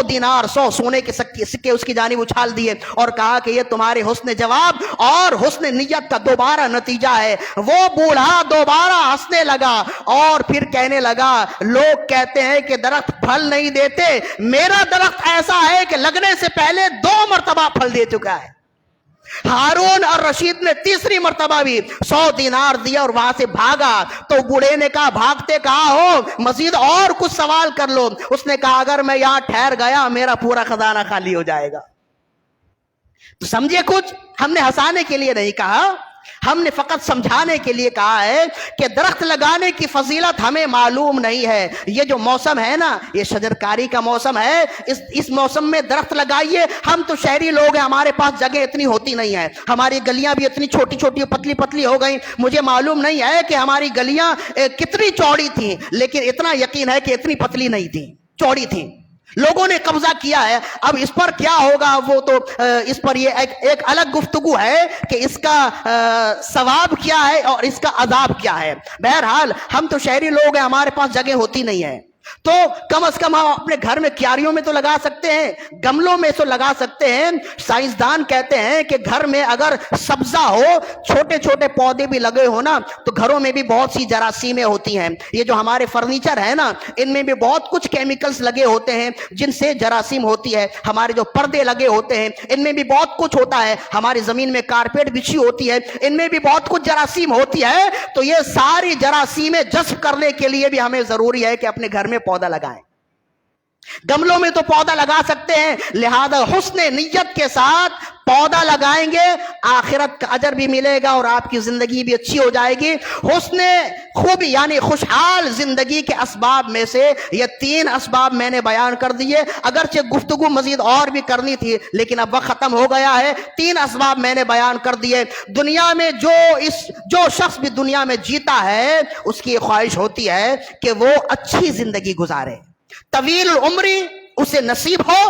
دینار 100 سونے کے سکے اس کی جانب اچھال دیے اور کہا کہ یہ تمہارے حسن جواب اور حسن نیت کا دوبارہ نتیجہ ہے. وہ بوڑھا دوبارہ ہنسنے لگا اور پھر کہنے لگا لوگ کہتے ہیں کہ درخت پھل نہیں دیتے, میرا درخت ایسا ہے کہ لگنے سے پہلے 2 مرتبہ پھل دے چکا ہے. ہارون الرشید نے تیسری مرتبہ بھی 100 دینار دیا اور وہاں سے بھاگا. تو بوڑھے نے کہا بھاگتے کہا ہو, مزید اور کچھ سوال کر لو. اس نے کہا اگر میں یہاں ٹھہر گیا میرا پورا خزانہ خالی ہو جائے گا. تو سمجھے, کچھ ہم نے ہنسانے کے لیے نہیں کہا, ہم نے فقط سمجھانے کے لیے کہا ہے کہ درخت لگانے کی فضیلت ہمیں معلوم نہیں ہے. یہ جو موسم ہے نا, یہ شجرکاری کا موسم ہے, اس موسم میں درخت لگائیے. ہم تو شہری لوگ ہیں, ہمارے پاس جگہ اتنی ہوتی نہیں ہے, ہماری گلیاں بھی اتنی چھوٹی چھوٹی پتلی پتلی ہو گئی. مجھے معلوم نہیں ہے کہ ہماری گلیاں کتنی چوڑی تھیں, لیکن اتنا یقین ہے کہ اتنی پتلی نہیں تھیں, چوڑی تھیں. لوگوں نے قبضہ کیا ہے. اب اس پر کیا ہوگا وہ تو اس پر یہ ایک الگ گفتگو ہے کہ اس کا ثواب کیا ہے اور اس کا عذاب کیا ہے. بہرحال ہم تو شہری لوگ ہیں, ہمارے پاس جگہ ہوتی نہیں ہے, تو کم از کم ہم اپنے گھر میں کیاریوں میں تو لگا سکتے ہیں, گملوں میں تو لگا سکتے ہیں. سائنسدان کہتے ہیں کہ گھر میں اگر سبزہ ہو, چھوٹے چھوٹے پودے بھی لگے ہو نا, تو گھروں میں بھی بہت سی جراثیمیں ہوتی ہیں. یہ جو ہمارے فرنیچر ہے نا, ان میں بھی بہت کچھ کیمیکلز لگے ہوتے ہیں جن سے جراثیم ہوتی ہے. ہمارے جو پردے لگے ہوتے ہیں ان میں بھی بہت کچھ ہوتا ہے. ہماری زمین میں کارپیٹ بچھی ہوتی ہے, ان میں بھی بہت کچھ جراثیم ہوتی ہے. تو یہ ساری جراثیمیں جذب کرنے کے لیے بھی ہمیں ضروری ہے کہ اپنے گھر میں پودا لگائیں. گملوں میں تو پودا لگا سکتے ہیں, لہذا حسن نیت کے ساتھ پودا لگائیں گے, آخرت کا اجر بھی ملے گا اور آپ کی زندگی بھی اچھی ہو جائے گی. حسن خوبی یعنی خوشحال زندگی کے اسباب میں سے یہ 3 اسباب میں نے بیان کر دیے. اگرچہ گفتگو مزید اور بھی کرنی تھی لیکن اب وقت ختم ہو گیا ہے. 3 اسباب میں نے بیان کر دیے. دنیا میں جو شخص بھی دنیا میں جیتا ہے اس کی خواہش ہوتی ہے کہ وہ اچھی زندگی گزارے, طویل العمری اسے نصیب ہو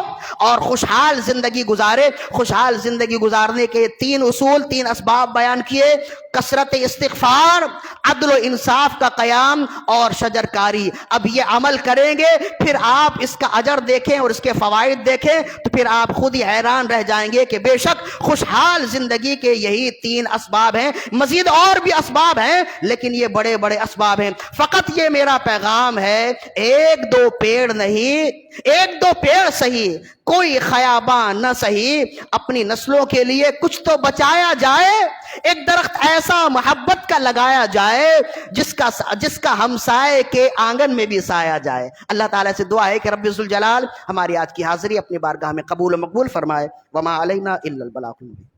اور خوشحال زندگی گزارے. خوشحال زندگی گزارنے کے 3 اصول 3 اسباب بیان کیے: کثرت استغفار, عدل و انصاف کا قیام اور شجرکاری. اب یہ عمل کریں گے پھر آپ اس کا اجر دیکھیں اور اس کے فوائد دیکھیں تو پھر آپ خود ہی حیران رہ جائیں گے کہ بے شک خوشحال زندگی کے یہی 3 اسباب ہیں. مزید اور بھی اسباب ہیں لیکن یہ بڑے بڑے اسباب ہیں. فقط یہ میرا پیغام ہے, 1-2 پیڑ نہیں, 1-2 پیڑ صحیح, کوئی خیاباں نہ صحیح, اپنی نسلوں کے لیے کچھ تو بچایا جائے. ایک درخت ایسا محبت کا لگایا جائے جس کا ہمسائے کے آنگن میں بھی سایہ جائے۔ اللہ تعالیٰ سے دعا ہے کہ رب ذوالجلال ہماری آج کی حاضری اپنی بارگاہ میں قبول و مقبول فرمائے۔ وما علینا الا البلاغ المبین۔